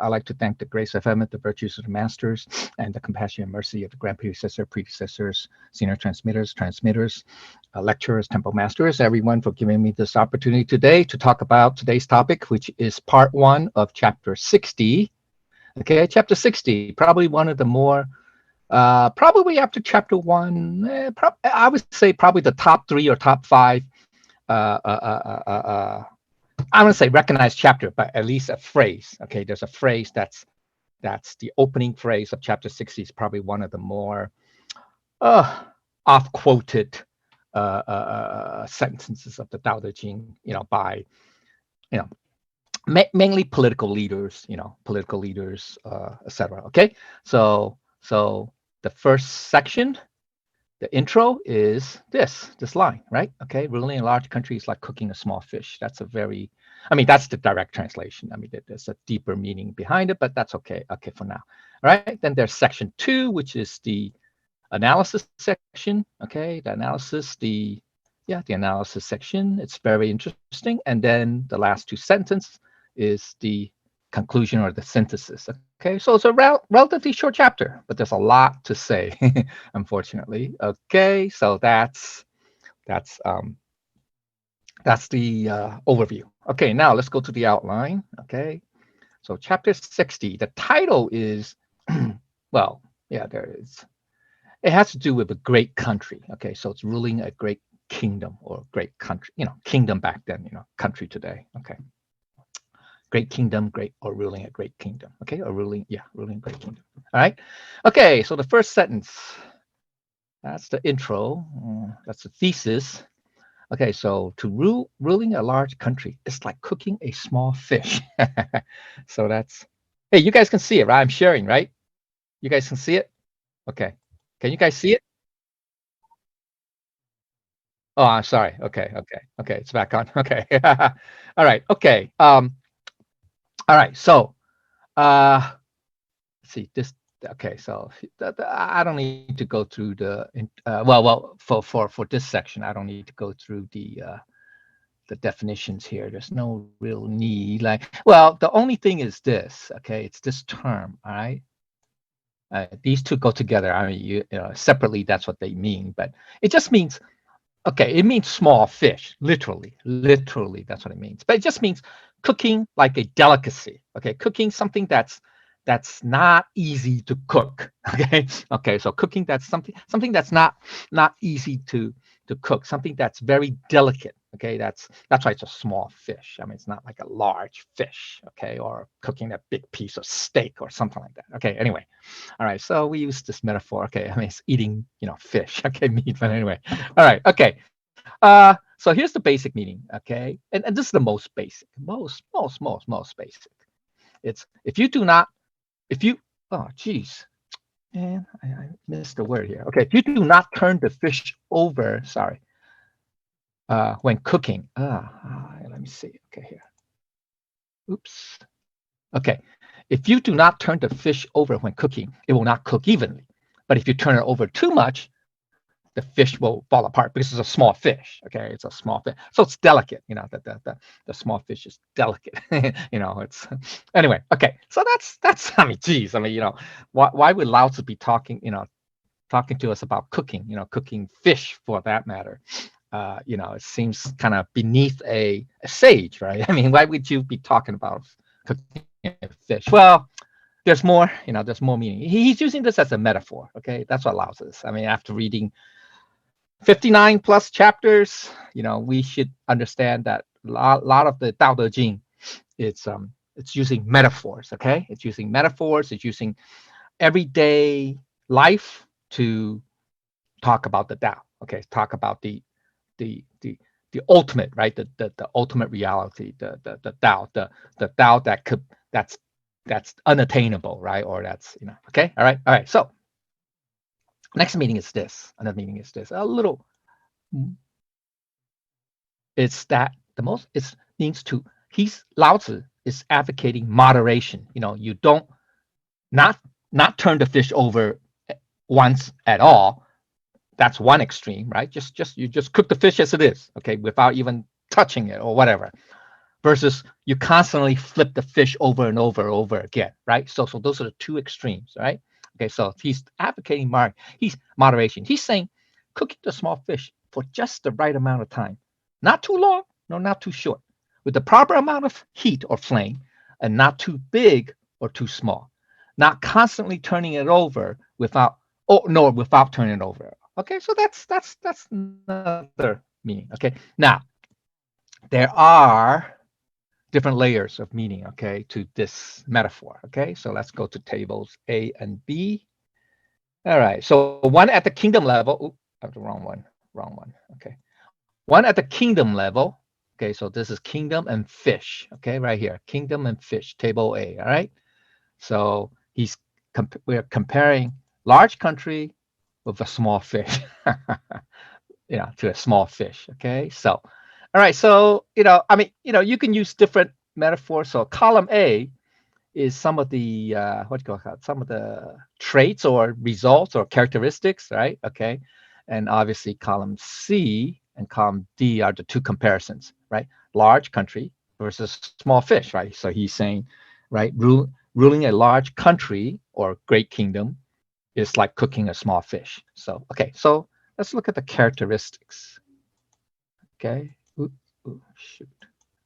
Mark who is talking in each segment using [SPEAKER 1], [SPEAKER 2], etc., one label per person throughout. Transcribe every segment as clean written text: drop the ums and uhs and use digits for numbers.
[SPEAKER 1] I'd like to thank the grace of heaven, the virtues of the masters, and the compassion and mercy of the grand predecessors, senior transmitters, lecturers, temple masters, everyone for giving me this opportunity today to talk about today's topic, which is part 1 of chapter 60. Okay, chapter 60, probably one of the more, probably after chapter 1, I would say probably the top 3 or top 5 I wouldn't say recognized chapter, but at least a phrase. Okay, there's a phrase that's the opening phrase of chapter 60 is probably one of the more oft-quoted sentences of the Tao Te Ching, by mainly political leaders, etc. Okay, so the first section, the intro is this line, right? Okay, ruling a large country is like cooking a small fish. That's that's the direct translation. There's a deeper meaning behind it, but that's okay. Okay, for now. All right, then there's section 2, which is the analysis section. Okay, the analysis section. It's very interesting. And then the last 2 sentences is the conclusion or the synthesis. Okay, so it's a relatively short chapter, but there's a lot to say, unfortunately. Okay, so that's the overview. Okay, now let's go to the outline. Okay, so chapter 60. The title is, well, yeah, there is. It has to do with a great country. Okay, so it's ruling a great kingdom or great country. Kingdom back then. Country today. Okay. Great kingdom, ruling a great kingdom. Okay, or ruling a great kingdom. All right. Okay, so the first sentence, that's the intro. That's the thesis. Okay, so to ruling a large country is like cooking a small fish. So that's, hey, you guys can see it, right? I'm sharing, right? You guys can see it? Okay. Can you guys see it? Oh, I'm sorry. Okay. It's back on. Okay. All right. Okay. All right, so let's see this. Okay, so I don't need to go through the for this section, I don't need to go through the definitions here. There's no real need. The only thing is this. Okay, it's this term. All right, these two go together. Separately, that's what they mean, but it just means. Okay, it means small fish, literally, that's what it means. But it just means cooking like a delicacy. Okay, cooking something that's not easy to cook. Okay, so cooking that's something that's not easy to cook, something that's very delicate. Okay, that's why it's a small fish. It's not like a large fish. Okay, or cooking a big piece of steak or something like that. Okay, anyway, all right. So we use this metaphor. Okay, it's eating fish. Okay, meat. But anyway, all right. Okay. So here's the basic meaning. Okay, and this is the most basic, most basic. It's oh geez, man, I missed the word here. Okay, if you do not turn the fish over, sorry, when cooking. Let me see. Okay, here. Oops. Okay, if you do not turn the fish over when cooking, it will not cook evenly. But if you turn it over too much, the fish will fall apart because it's a small fish. Okay, it's a small fish, so it's delicate. The small fish is delicate. It's anyway. Okay, so that's. Geez. Why would Lao Tzu be talking to us about cooking? Cooking fish for that matter. It seems kind of beneath a sage, right? Why would you be talking about cooking fish? Well, there's more. There's more meaning. He's using this as a metaphor. Okay, that's what Lao Tzu is. After reading 59 plus chapters, we should understand that a lot of the Tao Te Ching, it's using metaphors. Okay, it's using metaphors. It's using everyday life to talk about the Tao. Okay, talk about the ultimate, right? The ultimate reality, the Tao, the Tao that's unattainable, right? Or that's Okay, all right. So next meaning is this. Another meaning is this. It's that the most. It means to. Lao Tzu is advocating moderation. You don't not turn the fish over once at all. That's one extreme, right? You just cook the fish as it is, okay, without even touching it or whatever. versus you constantly flip the fish over and over and over again, right? So those are the two extremes, right? Okay, so he's advocating moderation. He's saying cooking the small fish for just the right amount of time, not too long, no, not too short, with the proper amount of heat or flame, and not too big or too small, not constantly turning it over without turning it over. Okay, so that's another meaning. Okay, now there are different layers of meaning, okay, to this metaphor. Okay, so let's go to tables A and B. All right, so one at the kingdom level. Oops, I have the wrong one. Okay, one at the kingdom level. Okay, so this is kingdom and fish. Okay, right here, kingdom and fish, table A. All right, so we're comparing large country with a small fish. To a small fish. Okay, so all right, so you can use different metaphors. So column A is some of the what do you call it? Some of the traits or results or characteristics, right? Okay, and obviously column C and column D are the two comparisons, right? Large country versus small fish, right? So he's saying, right, ruling a large country or great kingdom is like cooking a small fish. So okay, so let's look at the characteristics. Okay, shoot.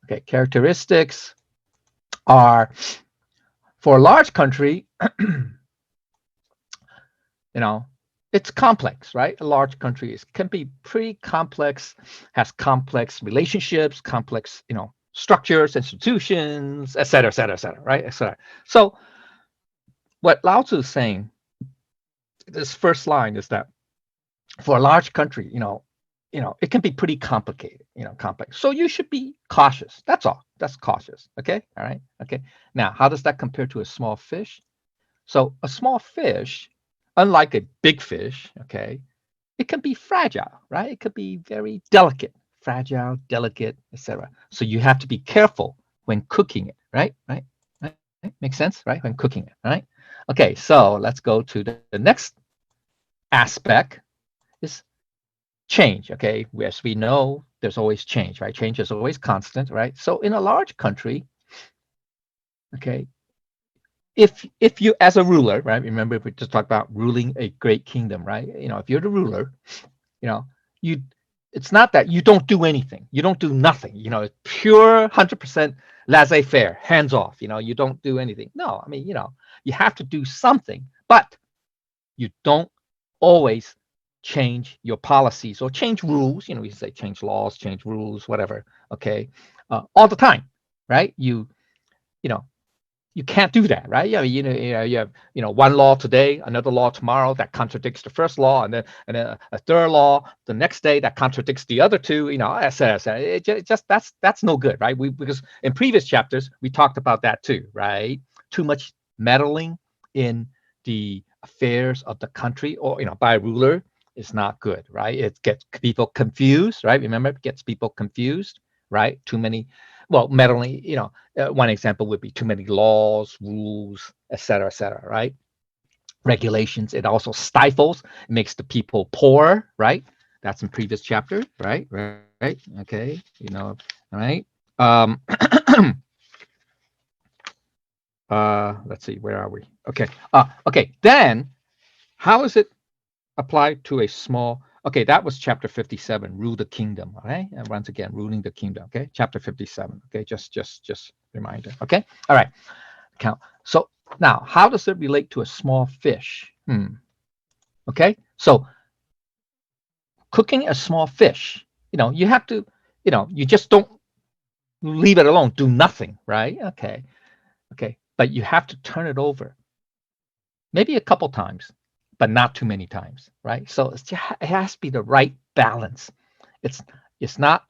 [SPEAKER 1] Okay, characteristics are for a large country, it's complex, right? A large country can be pretty complex, has complex relationships, complex, structures, institutions, et cetera, right? Et cetera. So what Lao Tzu is saying, this first line is that for a large country, it can be pretty complicated, complex. So you should be cautious. That's all. That's cautious. Okay. All right. Okay. Now, how does that compare to a small fish? So a small fish, unlike a big fish, okay, it can be fragile, right? It could be very delicate, fragile, delicate, etc. So you have to be careful when cooking it, right? Right? Right? Makes sense, right? When cooking it, right? Okay, so let's go to the next aspect is change. Okay, as we know, there's always change, right? Change is always constant, right? So in a large country, okay, if you as a ruler, right? Remember we just talked about ruling a great kingdom, right? If you're the ruler, you it's not that you don't do anything, you don't do nothing. It's pure 100% laissez-faire, hands off. You don't do anything. No, I mean, you have to do something, but you don't always change your policies or change rules. We say change laws, change rules, whatever. Okay, all the time, right? You know you can't do that, right? Yeah, you have one law today, another law tomorrow that contradicts the first law, and then a third law the next day that contradicts the other two. Et cetera, et cetera. It just that's no good, right? Because in previous chapters we talked about that too, right? Too much meddling in the affairs of the country or by a ruler is not good, right? It gets people confused, right? Remember, it gets people confused, right? Too many, well, meddling, one example would be too many laws, rules, et cetera, right? Regulations. It also stifles, it makes the people poor, right? That's in previous chapter, right? Right. Okay. All right. Um, let's see, where are we? Okay. Okay. Then how is it applied to a small? Okay, that was chapter 57, rule the kingdom. Okay, and once again, ruling the kingdom. Okay, chapter 57. Okay, just reminder. Okay, all right. Count. So now, how does it relate to a small fish? Okay, so cooking a small fish, you have to, you just don't leave it alone, do nothing, right? Okay, but you have to turn it over, maybe a couple times, but not too many times, right? So it has to be the right balance. It's not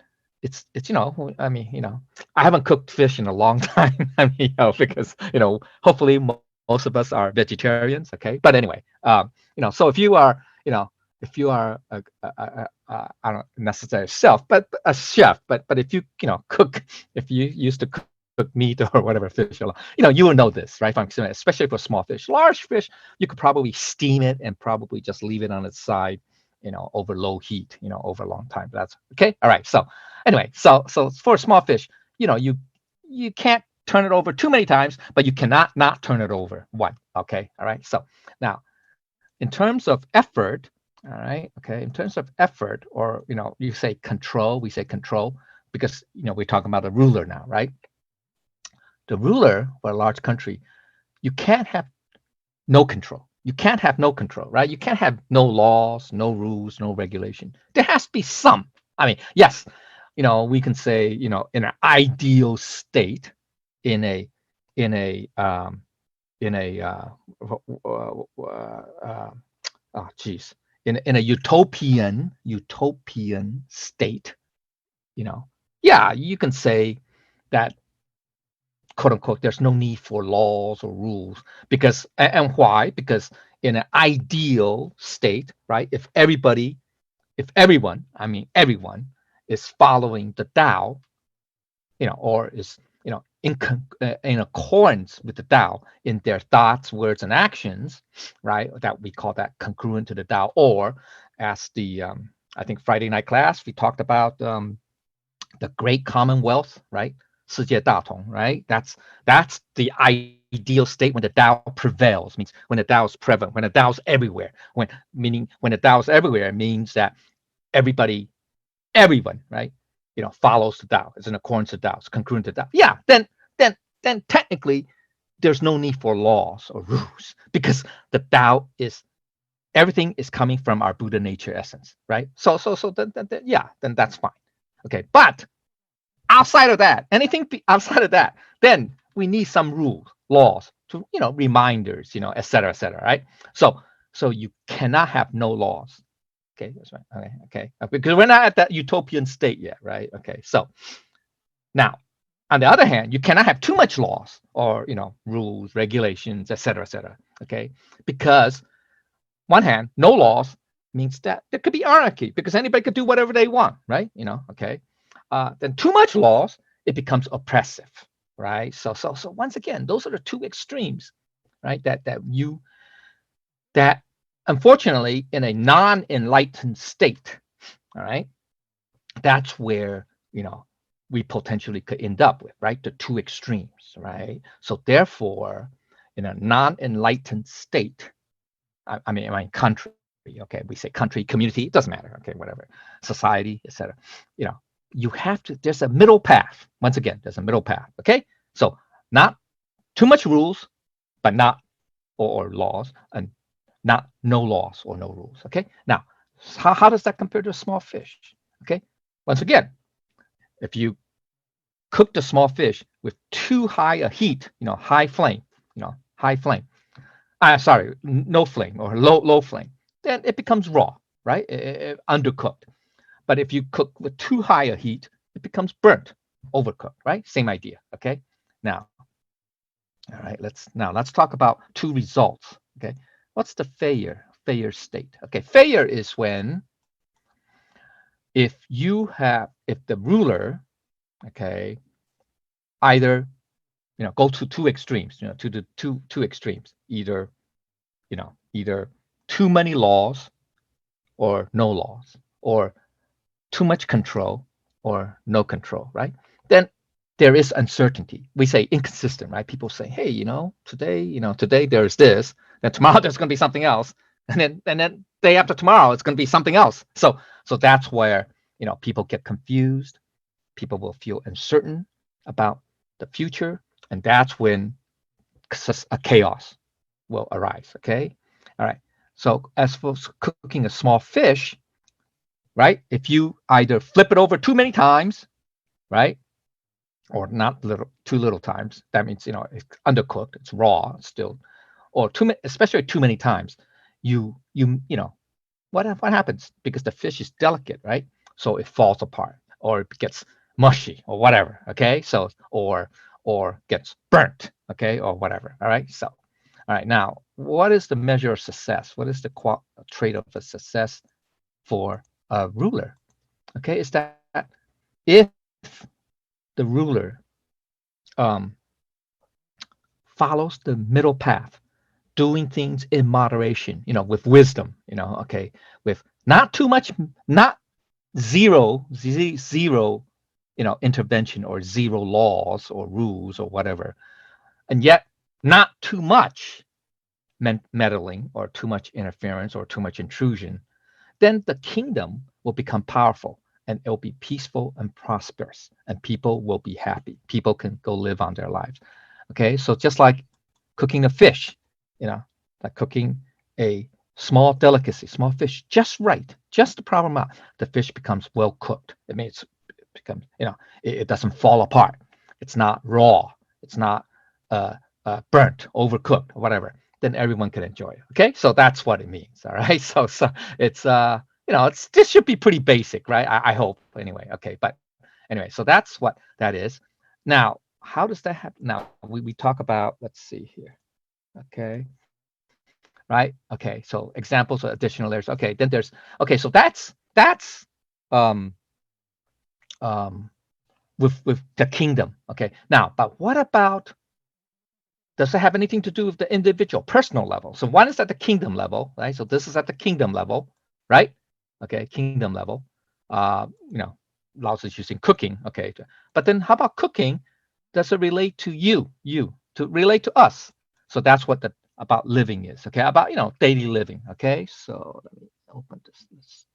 [SPEAKER 1] I mean, I haven't cooked fish in a long time. I mean, because hopefully most of us are vegetarians. Okay, but anyway, so if you are I don't necessarily a chef, but if you cook, if you used to cook meat or whatever fish, you will know this, right? Especially for small fish. Large fish, you could probably steam it and probably just leave it on its side, over low heat, over a long time. That's okay. All right. So anyway, so for small fish, you you can't turn it over too many times, but you cannot not turn it over one. Okay, all right. So now, in terms of effort, all right, okay, in terms of effort, or you say control, we say control because we're talking about a ruler now, right? The ruler for a large country, you can't have no control. You can't have no control, right? You can't have no laws, no rules, no regulation. There has to be some. I mean, yes, we can say, in an ideal state, in a in a in a oh geez, in a utopian state, yeah, you can say that, quote unquote, there's no need for laws or rules because, and why? Because in an ideal state, right? If everyone, I mean everyone, is following the Tao, or is in accordance with the Tao in their thoughts, words, and actions, right? That we call that congruent to the Tao, or as the I think Friday night class we talked about the Great Commonwealth, right? 世界大同, right? That's the ideal state when the Tao prevails, means when the Tao is prevalent, when the Tao is everywhere. When the Tao is everywhere means that everyone, right? Follows the Tao, is in accordance with the Tao, is congruent to the Tao. Yeah, then technically there's no need for laws or rules because the Tao is, everything is coming from our Buddha nature essence, right? So then yeah, then that's fine. Okay, but outside of that, anything outside of that, then we need some rules, laws, to reminders, et cetera, right? So you cannot have no laws. Okay, that's right. Okay, because we're not at that utopian state yet, right? Okay, so now, on the other hand, you cannot have too much laws or rules, regulations, et cetera, okay? Because one hand, no laws means that there could be anarchy because anybody could do whatever they want, right? Okay. Then too much laws, it becomes oppressive, right? So once again, those are the two extremes, right? That unfortunately, in a non-enlightened state, all right, that's where we potentially could end up with, right? The two extremes, right? So therefore, in a non-enlightened state, I mean country, okay, we say country, community, it doesn't matter, okay, whatever, society, etc. You have to, there's a middle path. Once again, there's a middle path, okay? So not too much rules, but not, or laws, and not no laws or no rules, okay? Now, how does that compare to a small fish, okay? Once again, if you cook the small fish with too high a heat, high flame, sorry, no flame or low flame, then it becomes raw, right? Undercooked. But if you cook with too high a heat, it becomes burnt, overcooked, right? Same idea, okay? Now, all right, let's talk about two results, okay? What's the failure state? Okay, failure is when if the ruler, okay, either go to two extremes, to the two extremes, either too many laws or no laws, or too much control or no control, right? Then there is uncertainty. We say inconsistent, right? People say, hey, today there's this, then tomorrow there's going to be something else, and then day after tomorrow it's going to be something else. So that's where people get confused. People will feel uncertain about the future, and that's when a chaos will arise. Okay, all right. So as for cooking a small fish, right? If you either flip it over too many times, right, or not too little times, that means it's undercooked, it's raw still, or especially too many times, what happens? Because the fish is delicate, right? So it falls apart, or it gets mushy, or whatever. Okay, so or gets burnt, okay, or whatever. All right. So, all right. Now, what is the measure of success? What is the trait of a success for a ruler? Okay, is that if the ruler follows the middle path, doing things in moderation, with wisdom, okay, with not too much, not zero intervention or zero laws or rules or whatever, and yet not too much meddling or too much interference or too much intrusion, then the kingdom will become powerful and it will be peaceful and prosperous and people will be happy. People can go live on their lives. Okay, so just like cooking a fish, like cooking a small delicacy, small fish, just right, just the proper amount, the fish becomes well cooked. It means it becomes, it doesn't fall apart. It's not raw. It's not burnt, overcooked, or whatever. Then everyone can enjoy it. Okay, so that's what it means. All right, so it's this should be pretty basic, right? I hope anyway. Okay, but anyway, so that's what that is. Now, how does that happen? Now we talk about, let's see here. Okay, right? Okay, so examples of additional layers. Okay, then there's, okay, so that's um with the kingdom. Okay, now, but what about, does it have anything to do with the individual personal level? So one is at the kingdom level, right? So this is at the kingdom level, right? Okay, kingdom level. Lao is using cooking. Okay, but then how about cooking? Does it relate to you, to relate to us? So that's what the about living is. Okay, about daily living. Okay, so let me open this. Let's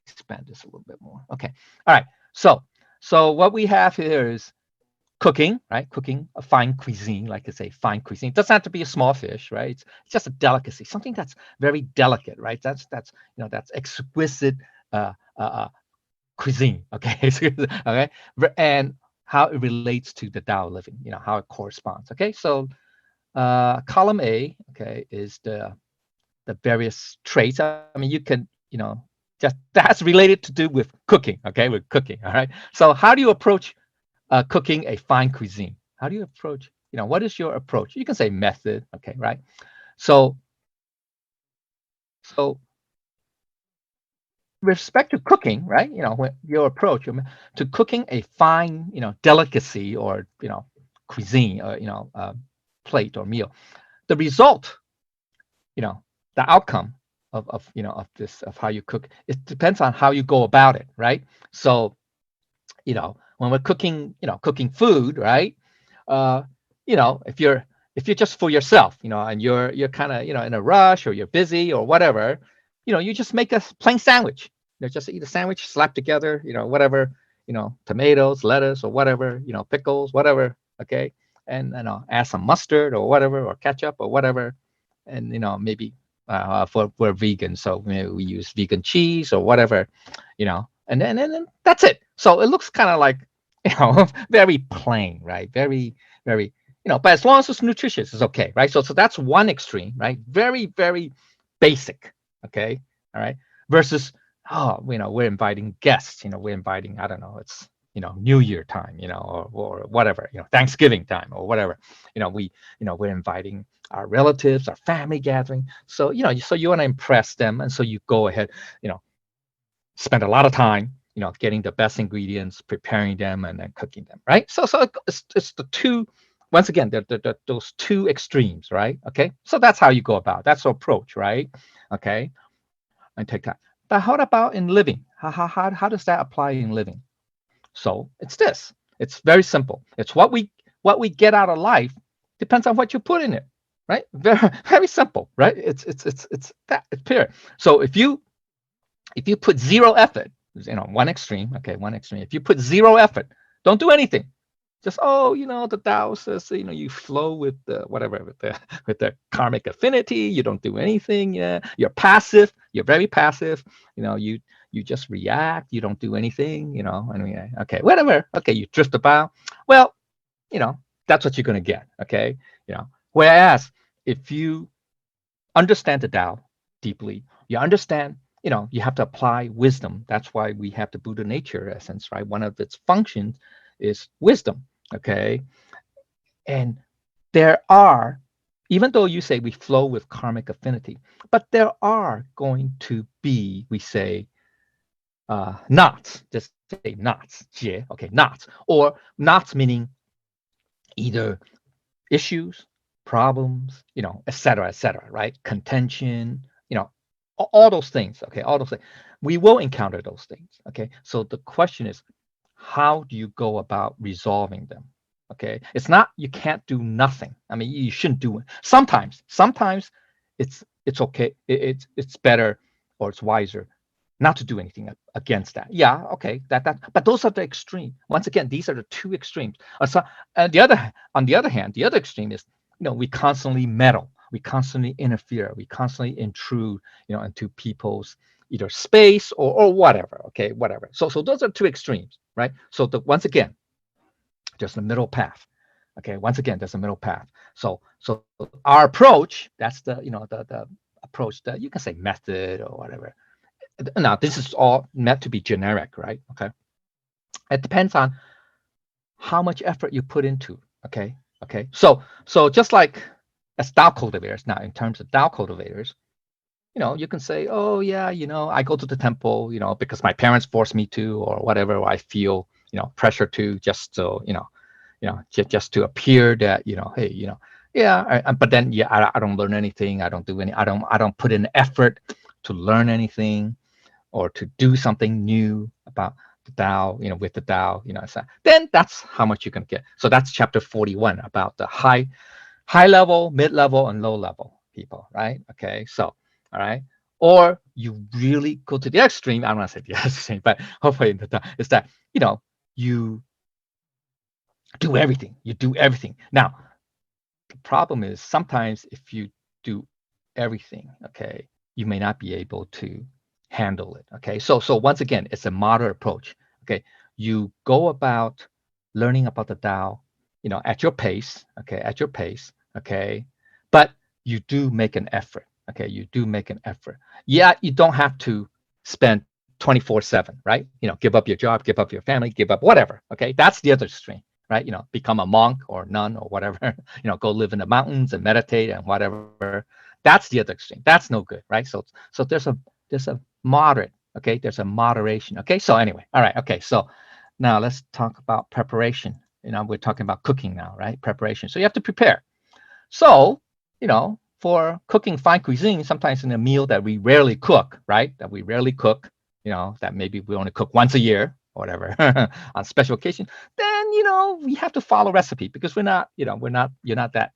[SPEAKER 1] expand this a little bit more. Okay, all right. So what we have here is cooking, right? Cooking a fine cuisine, like I say, fine cuisine. It doesn't have to be a small fish, right? It's just a delicacy, something that's very delicate, right? That's exquisite cuisine, okay? Okay, and how it relates to the Tao living, how it corresponds. Okay, so column A, okay, is the various traits. I mean, you can, just that's related to do with cooking, okay, with cooking. All right. So how do you approach cooking a fine cuisine? How do you approach, what is your approach? You can say method, okay, right? So with respect to cooking, right? When your approach to cooking a fine, delicacy or, cuisine or, plate or meal, the result, the outcome of this, of how you cook, it depends on how you go about it, right? So, when we're cooking, cooking food, right? Uh, if you're just for yourself, and you're kind of, in a rush or you're busy or whatever, you just make a plain sandwich. Just eat a sandwich, slap together, whatever, tomatoes, lettuce, or whatever, pickles, whatever. Okay, and add some mustard or whatever, or ketchup or whatever, and maybe for we're vegan, so maybe we use vegan cheese or whatever, and then that's it. So it looks kind of like very plain, right? Very, but as long as it's nutritious, it's okay, right? So that's one extreme, right? Very, very basic, okay, all right. Versus, oh, we're inviting guests, we're inviting, I don't know, it's New Year time, or whatever, Thanksgiving time or whatever, we're inviting our relatives, our family gathering. So so you want to impress them, and so you go ahead, spend a lot of time, getting the best ingredients, preparing them, and then cooking them, right? So it's the two. Once again, those two extremes, right? Okay, so that's how you go about. That's the approach, right? Okay, and take time. But how about in living? How does that apply in living? So it's this. It's very simple. It's what we get out of life depends on what you put in it, right? Very simple, right? It's that, it's pure. So if you put zero effort, one extreme, okay, one extreme. If you put zero effort, don't do anything. Just, the Tao says, you flow with the whatever, with the karmic affinity. You don't do anything. Yeah, you're passive. You're very passive. You just react. You don't do anything. Anyway, okay, whatever. Okay, you drift about. Well, that's what you're gonna get. Okay, Whereas if you understand the Tao deeply, you understand, you have to apply wisdom. That's why we have the Buddha nature essence, right? One of its functions is wisdom. Okay. And there are, even though you say we flow with karmic affinity, but there are going to be, we say, knots, just say knots, jie, okay, knots, or knots meaning either issues, problems, et cetera, right? Contention, all those things, okay, all those things. We will encounter those things, okay? So the question is, how do you go about resolving them? Okay, it's not you can't do nothing. I mean, you shouldn't do it. Sometimes it's okay. It's better or it's wiser not to do anything against that. Yeah, okay, but those are the extreme. Once again, these are the two extremes. So, on the other hand, the other extreme is, we constantly meddle, we constantly interfere, we constantly intrude, into people's either space or whatever. Okay, whatever. So those are two extremes, right? So once again, there's a middle path. Okay, once again, there's a middle path. So our approach, that's the approach that you can say method or whatever. Now, this is all meant to be generic, right? Okay. It depends on how much effort you put into. Okay. Okay. So just like as Tao cultivators, now in terms of Tao cultivators, you can say, oh yeah, I go to the temple, because my parents force me to, or whatever, or I feel, pressure to, just so, just to appear that, hey, yeah, but then yeah, I don't learn anything. I don't do any, I don't put in effort to learn anything or to do something new about the Tao, with the Tao, so then that's how much you can get. So that's chapter 41 about the high level, mid level, and low level people, right? Okay, so all right, or you really go to the extreme. I don't want to say the extreme, but hopefully is that you do everything. You do everything. Now the problem is sometimes if you do everything, okay, you may not be able to handle it. Okay, so once again, it's a moderate approach. Okay, you go about learning about the Tao, at your pace. Okay, at your pace. Okay, but you do make an effort. Okay, you do make an effort. Yeah, you don't have to spend 24/7, right? Give up your job, give up your family, give up whatever. Okay, that's the other extreme, right? Become a monk or nun or whatever. Go live in the mountains and meditate and whatever. That's the other extreme. That's no good, right? So there's a moderate. Okay, there's a moderation. Okay, so anyway, all right. Okay, so now let's talk about preparation. We're talking about cooking now, right? Preparation. So you have to prepare. So, for cooking fine cuisine, sometimes in a meal that we rarely cook, right? That we rarely cook, that maybe we only cook once a year or whatever on special occasion, then, we have to follow recipe because you're not that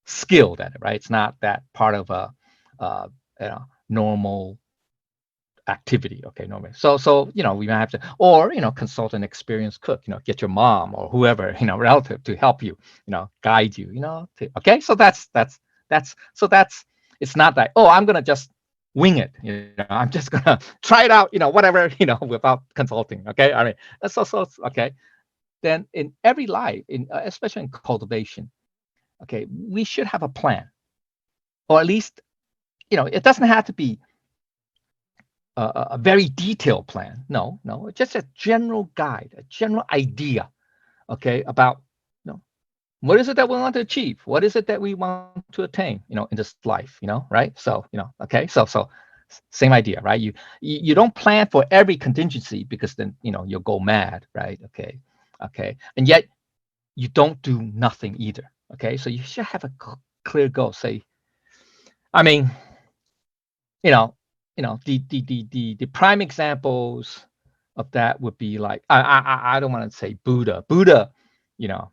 [SPEAKER 1] skilled at it, right? It's not that part of a, normal activity. Okay, normally. So we might have to, or consult an experienced cook. Get your mom or whoever relative to help you. Guide you. Okay. So that's it's not that, oh, I'm gonna just wing it. I'm just gonna try it out. Whatever. Without consulting. Okay. I mean, that's also okay. Then in every life, especially in cultivation, okay, we should have a plan, or at least it doesn't have to be a very detailed plan. No, just a general guide, a general idea, okay, about what is it that we want to achieve, what is it that we want to attain, in this life, right? So, okay, so same idea, right? You don't plan for every contingency because then you'll go mad, right? Okay, and yet you don't do nothing either. Okay, so you should have a clear goal. Say, I mean, you know, the prime examples of that would be like I don't want to say Buddha. Buddha, you know,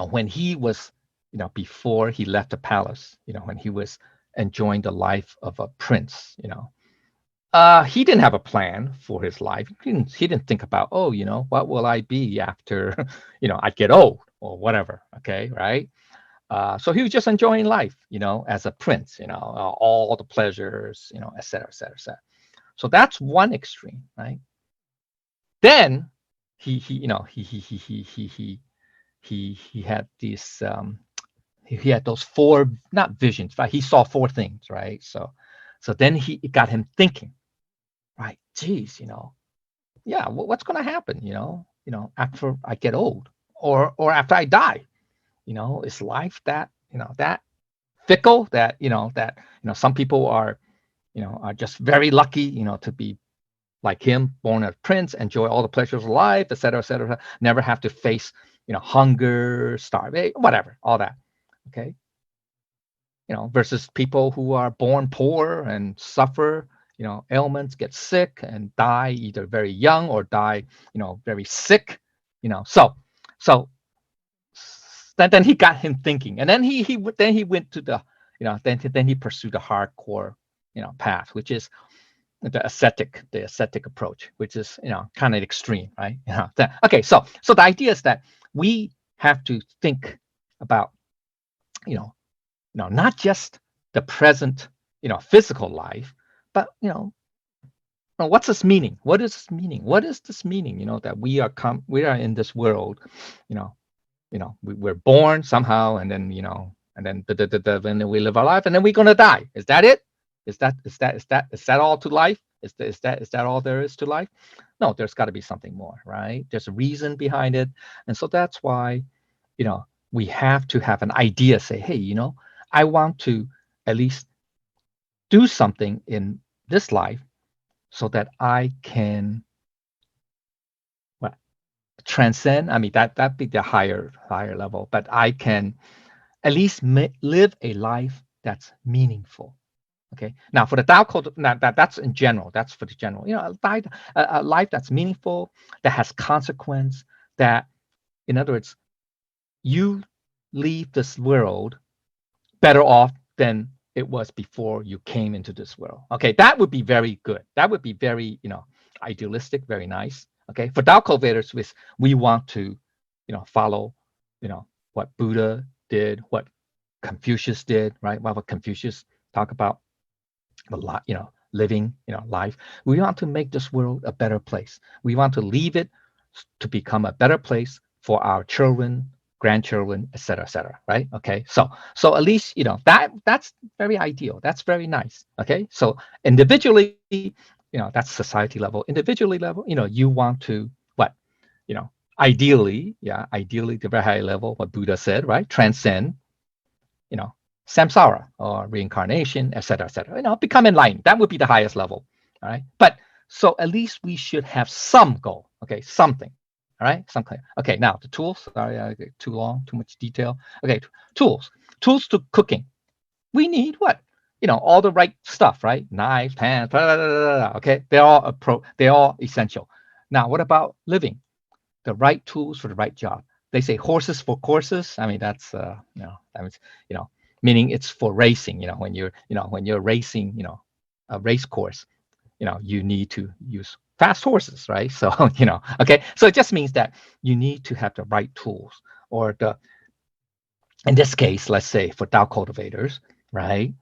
[SPEAKER 1] when he was, before he left the palace, when he was enjoying the life of a prince, he didn't have a plan for his life. He didn't think about, oh, what will I be after, I get old or whatever. Okay, right? So he was just enjoying life, as a prince, all the pleasures, et cetera, et cetera, et cetera. So that's one extreme, right? Then he you know he had these he had those four, not visions, right? He saw four things, right? So then it got him thinking, right? Geez, yeah, what's going to happen, after I get old, or after I die? Is life that fickle, that some people are just very lucky, to be like him, born a prince, enjoy all the pleasures of life, et cetera, never have to face, hunger, starvation, whatever, all that. Okay. Versus people who are born poor and suffer, ailments, get sick and die either very young or die, very sick, so then he got him thinking, and then he went to the, then he pursued the hardcore, path, which is the ascetic approach, which is, kind of extreme, right? Okay, so the idea is that we have to think about, not just the present, physical life, but what's this meaning? What is this meaning? What is this meaning? That we are in this world, we're born somehow, and then when we live our life, and then we're gonna die. Is that it? Is that all to life? Is that all there is to life? No, there's got to be something more, right? There's a reason behind it, and so that's why, we have to have an idea. Say, hey, I want to at least do something in this life so that I can transcend. I mean, that'd be the higher level, but I can at least live a life that's meaningful. Okay. Now, for the Tao code, that's in general. That's for the general. A life that's meaningful, that has consequence. That, in other words, you leave this world better off than it was before you came into this world. Okay, that would be very good. That would be very, idealistic, very nice. Okay, for Tao cultivators, we want to, follow, what Buddha did, what Confucius did, right? What Confucius talk about a lot, living, life. We want to make this world a better place. We want to leave it to become a better place for our children, grandchildren, etc., right? Okay, so at least that's very ideal. That's very nice. Okay, so individually, that's society level. Individually level, you want to what, ideally, the very high level, what Buddha said, right? Transcend, you know, samsara or reincarnation, etc., become enlightened. That would be the highest level. All right. But so at least we should have some goal. Okay, something. All right, something. Okay, now the tools. Sorry, I get too long, too much detail. Okay, tools. Tools to cooking. We need what? All the right stuff, right? Knives, pans, blah, blah, blah, blah. Okay, they're all essential. Now, what about living? The right tools for the right job. They say horses for courses. I mean, that's that means, meaning it's for racing. When you're racing, a race course, you need to use fast horses, right? So, okay. So it just means that you need to have the right tools, or in this case, let's say for Tao cultivators, right?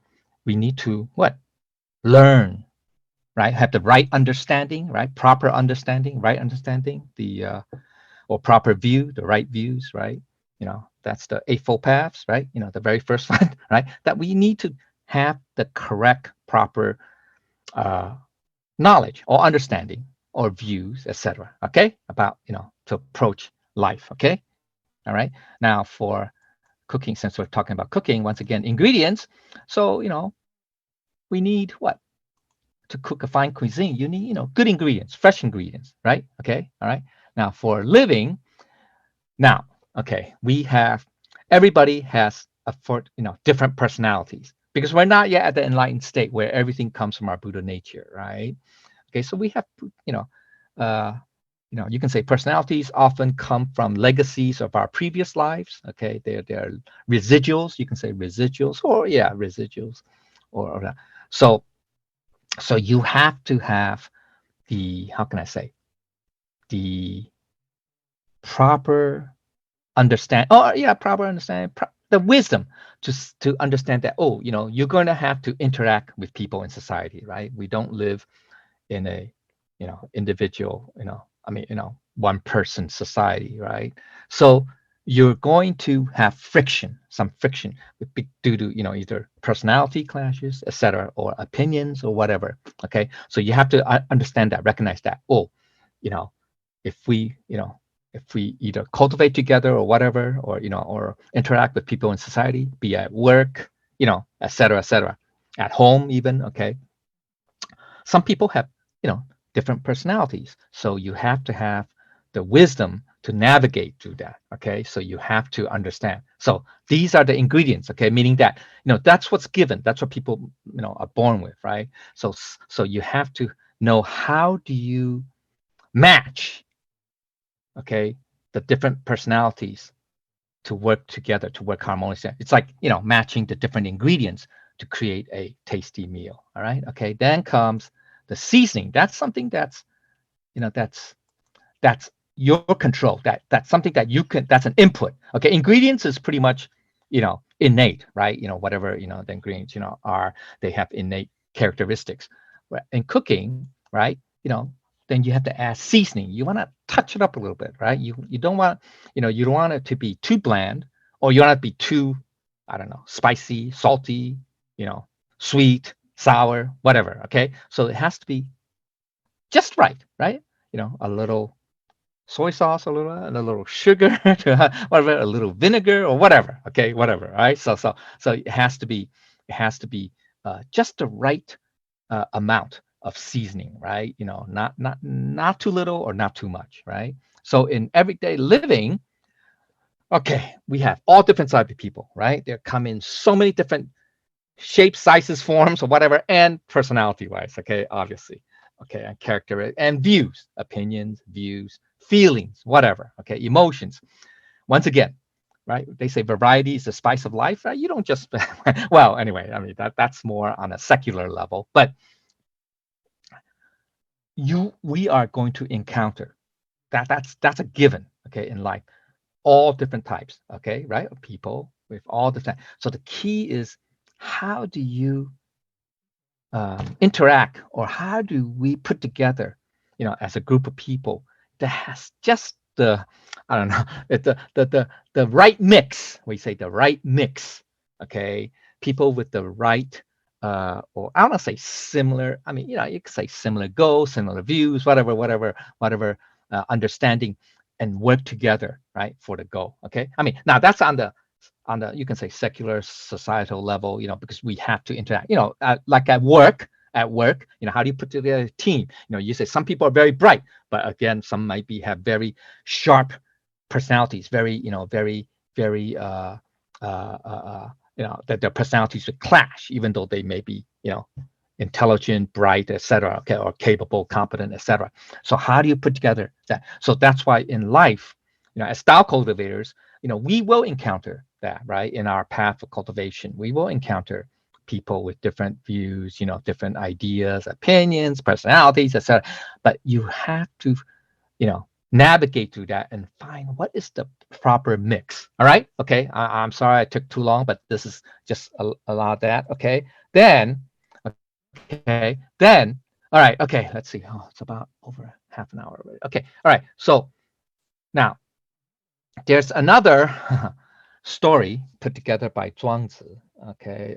[SPEAKER 1] We need to what? Learn, right? Have the right understanding, right? Proper understanding, right understanding, or proper view, the right views, right? That's the Eightfold Paths, right? The very first one, right? That we need to have the correct, proper knowledge or understanding or views, etc. Okay, about to approach life. Okay, all right. Now for cooking, since we're talking about cooking, once again, ingredients. So we need what? To cook a fine cuisine, you need good ingredients, fresh ingredients, right? Okay, all right. Now for living, now okay, everybody has different personalities, because we're not yet at the enlightened state where everything comes from our Buddha nature, right? Okay, so we have you can say personalities often come from legacies of our previous lives. Okay, they're residuals. You can say residuals, or residuals, or so you have to have the, how can I say, the proper understand, proper understanding, the wisdom to understand that, you're going to have to interact with people in society, right? We don't live in a individual, one person society, right? So you're going to have some friction due to either personality clashes, etc., or opinions or whatever. Okay, so you have to understand that, recognize that. If we either cultivate together or whatever, or interact with people in society, be at work, etc., at home even. Okay, some people have different personalities, so you have to have the wisdom to navigate through that. Okay, so you have to understand. So these are the ingredients. Okay, meaning that that's what's given. That's what people are born with, right? So you have to know how do you match, okay, the different personalities to work together, to work harmoniously. It's like matching the different ingredients to create a tasty meal. All right. Okay. Then comes the seasoning. That's something that's that's your control. That's something that you can. That's an input. Okay. Ingredients is pretty much innate, right? Whatever the ingredients are, they have innate characteristics. In cooking, right? Then you have to add seasoning. You want to touch it up a little bit, right? You don't want you don't want it to be too bland, or you don't want it to be too, I don't know, spicy, salty, sweet, sour, whatever. Okay, so it has to be just right, right? A little soy sauce, a little sugar, whatever, a little vinegar or whatever. Okay, whatever. All right. So it has to be just the right amount of seasoning, right? Not too little or not too much, right? So in everyday living, okay, we have all different types of people, right? They come in so many different shapes, sizes, forms, or whatever, and personality-wise, okay, obviously, okay, and character and views, opinions, views, feelings, whatever, okay, emotions. Once again, right? They say variety is the spice of life, right? You don't just well, anyway, I mean that's more on a secular level, but we are going to encounter that's a given, okay, in life, all different types, okay, right, of people with all different. So the key is how do you interact, or how do we put together, as a group of people that has just the, I don't know, the right mix. We say the right mix, okay? People with the right, or I don't want to say similar. I mean, you could say similar goals, similar views, whatever understanding, and work together, right, for the goal. Okay. I mean, now that's on the you can say secular societal level, because we have to interact, like at work, how do you put together a team? You say some people are very bright, but again, some might have very sharp personalities, very that their personalities would clash, even though they may be, intelligent, bright, etc., okay, or capable, competent, etc. So how do you put together that? So that's why in life, as style cultivators, we will encounter that, right? In our path of cultivation, we will encounter people with different views, different ideas, opinions, personalities, etc. But you have to, navigate through that and find what is the proper mix. All right. Okay. I'm sorry I took too long, but this is just a lot of that. Okay. Then, all right. Okay. Let's see. Oh, it's about over half an hour already. Okay. All right. So now there's another story put together by Zhuangzi. Okay.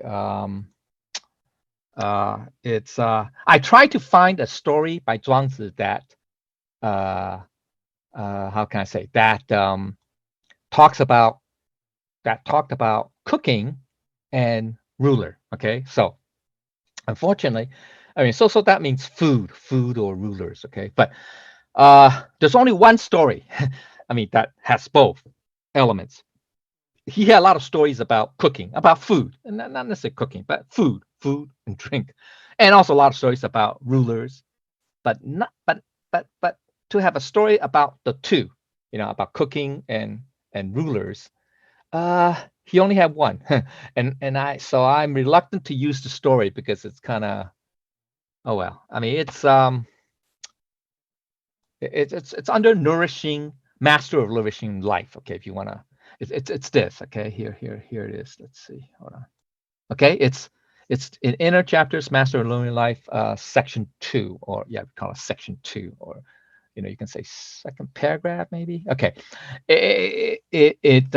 [SPEAKER 1] It's I tried to find a story by Zhuangzi that how can I say that talked about cooking and ruler. Okay, so unfortunately, I mean, so that means food or rulers. Okay, but there's only one story. I mean, that has both elements. He had a lot of stories about cooking, about food, and not necessarily cooking, but food and drink, and also a lot of stories about rulers, but not but to have a story about the two, about cooking and rulers, he only had one, so I'm reluctant to use the story because it's kind of, oh well. I mean, it's under nourishing, master of nourishing life. Okay, if you wanna, it's this. Okay, here it is. Let's see. Hold on. Okay, it's in Inner Chapters, Master of Nourishing Life, section 2, or yeah, we call it section 2, or you can say second paragraph maybe. Okay, it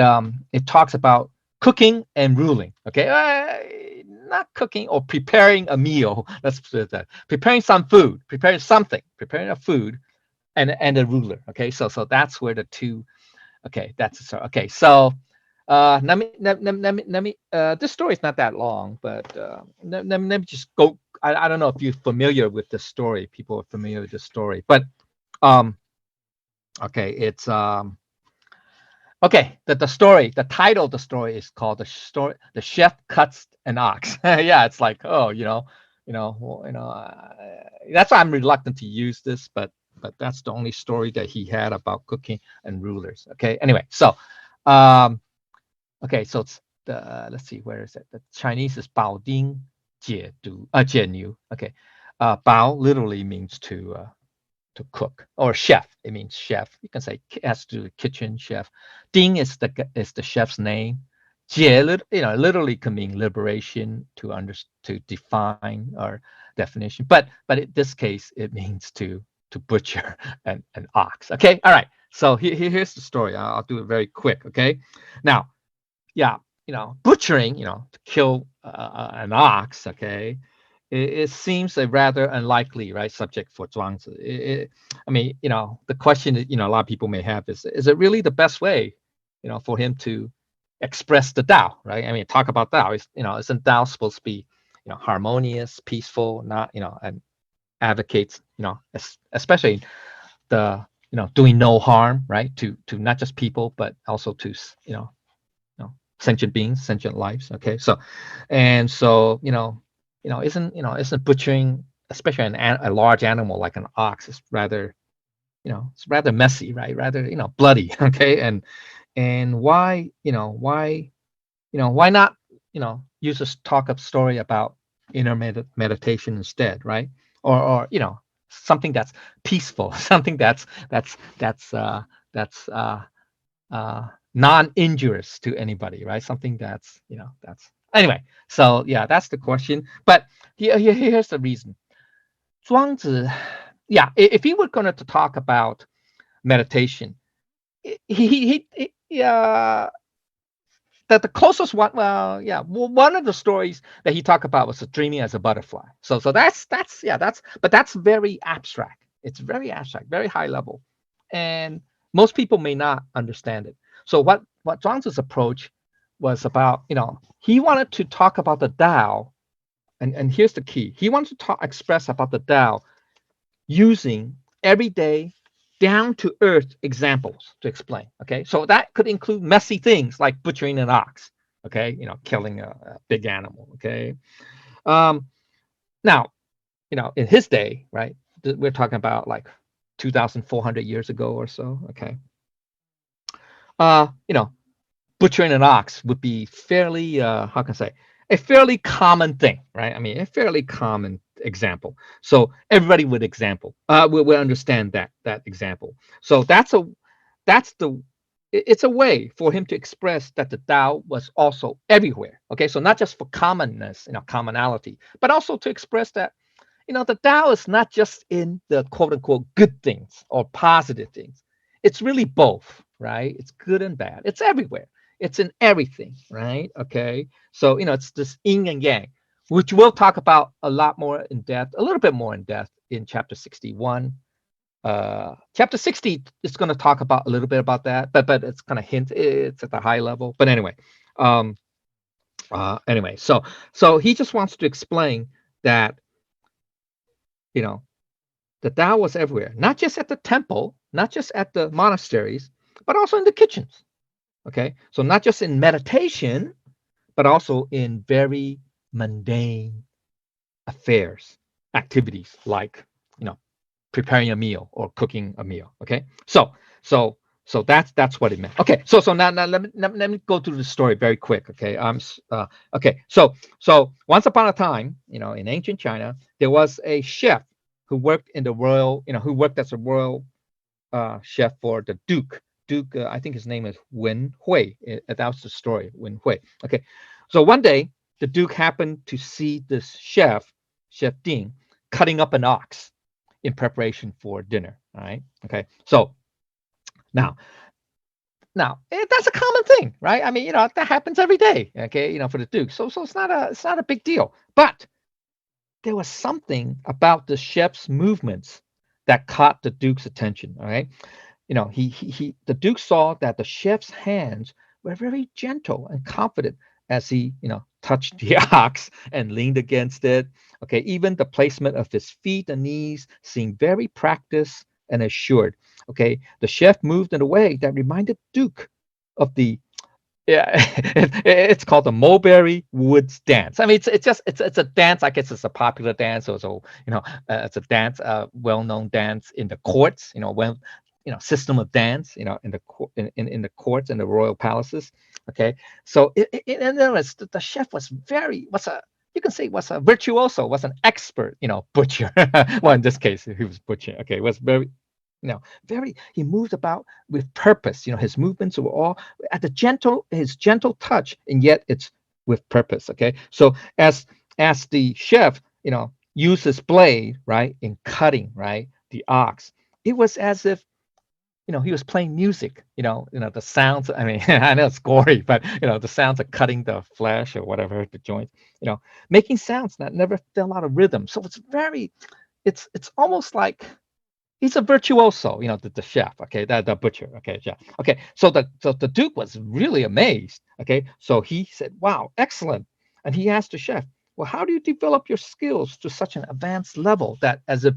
[SPEAKER 1] talks about cooking and ruling. Okay, not cooking or preparing a meal. Let's put it that, preparing some food, preparing something, preparing a food, and a ruler. Okay, so that's where the two. Okay, that's okay. So let me this story is not that long, but let me just go. I don't know if you're familiar with the story. People are familiar with the story, but okay, it's Okay, the story, the title of the story is called The Chef Cuts an Ox. Yeah, it's like, oh, that's why I'm reluctant to use this, but that's the only story that he had about cooking and rulers. Okay, anyway, so um, okay, so it's the let's see, where is it? The Chinese is 保丁解毒解牛. Okay, 保 literally means to cook, or chef. It means chef. You can say it has to do with kitchen chef. Ding is the chef's name. Jie, literally can mean liberation, to define or definition. But in this case, it means to butcher an ox. Okay, all right. So here's the story. I'll do it very quick. Okay, now, yeah, butchering, to kill an ox. Okay, it seems a rather unlikely, right, subject for Zhuangzi. I mean, the question that, a lot of people may have is it really the best way, for him to express the Tao, right? I mean, talk about Tao. Isn't Tao supposed to be, harmonious, peaceful, not, and advocates, especially the, doing no harm, right, to not just people, but also to, sentient beings, sentient lives. Okay, so isn't butchering, especially a large animal like an ox, is rather, it's rather messy, right? Rather, bloody. Okay, and why not, use this talk up story about inner meditation instead, right? Or something that's peaceful, something that's non-injurious to anybody, right? Something that's anyway. So yeah, that's the question. But here's the reason. Zhuangzi, yeah, if he were going to talk about meditation, the closest one, well, yeah, one of the stories that he talked about was dreaming as a butterfly. So but that's very abstract. It's very abstract, very high level, and most people may not understand it. So what Zhuangzi's approach was about, he wanted to talk about the Tao, and here's the key: he wanted to express about the Tao using everyday, down to earth examples to explain. Okay, so that could include messy things like butchering an ox. Okay, killing a big animal. Okay, um, now, in his day, right? We're talking about like 2,400 years ago or so. Okay, uh, you know, butchering an ox would be fairly, how can I say, a fairly common thing, right? I mean, a fairly common example. So everybody would will understand that example. So that's the it's a way for him to express that the Tao was also everywhere. Okay, so not just for commonness, commonality, but also to express that, the Tao is not just in the quote unquote good things or positive things. It's really both, right? It's good and bad. It's everywhere. It's in everything, right? Okay. So, it's this yin and yang, which we'll talk about a lot more in depth, a little bit more in depth in chapter 61. Chapter 60 is going to talk about a little bit about that, but it's kind of hint, it's at the high level. But um, anyway, so he just wants to explain that, you know, the Tao was everywhere, not just at the temple, not just at the monasteries, but also in the kitchens. Okay, so not just in meditation, but also in very mundane affairs, activities like, preparing a meal or cooking a meal. Okay, so that's what it meant. Okay, so now let me go through the story very quick. Okay, okay. So once upon a time, in ancient China, there was a chef who worked in the royal, who worked as a royal chef for the Duke. Duke, I think his name is Wen Hui. That was the story, Wen Hui. Okay, so one day the Duke happened to see this Chef Ding, cutting up an ox in preparation for dinner. All right. Okay. So now, that's a common thing, right? I mean, that happens every day. Okay. For the Duke. So it's not a big deal. But there was something about the chef's movements that caught the Duke's attention. All right. The Duke saw that the chef's hands were very gentle and confident as he, touched the ox and leaned against it. Okay, even the placement of his feet and knees seemed very practiced and assured. Okay, the chef moved in a way that reminded Duke of the it's called the Mulberry Woods Dance. I mean, it's a dance. I guess it's a popular dance, or so it's a dance, well-known dance in the courts. System of dance. In the courts and the royal palaces. Okay, so in other words, the chef you can say was a virtuoso, was an expert, butcher. Well, in this case, he was butcher. Okay, was very he moved about with purpose. His movements were all at his gentle touch, and yet it's with purpose. Okay, so as the chef used his blade, right, in cutting, right, the ox, it was as if he was playing music. The sounds. I mean, I know it's gory, but the sounds of cutting the flesh or whatever, the joint, making sounds that never fell out of rhythm. So it's almost like he's a virtuoso, the chef. Okay, the butcher. Okay, chef. Okay, so the Duke was really amazed. Okay, so he said, "Wow, excellent," and he asked the chef, "Well, how do you develop your skills to such an advanced level that, as a,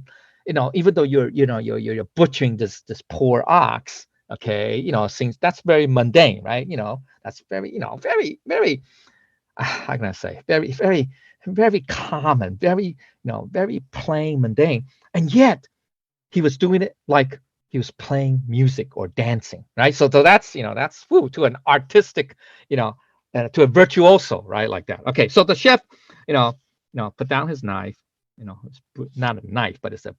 [SPEAKER 1] even though you're butchering this poor ox, okay, since that's very mundane, right? That's very, very, how can I say, very, very, very common, very, very plain, mundane, and yet." He was doing it like he was playing music or dancing, right? So that's to an artistic, to a virtuoso, right? Like that. Okay, so the chef, put down his knife. It's not a knife, but it's a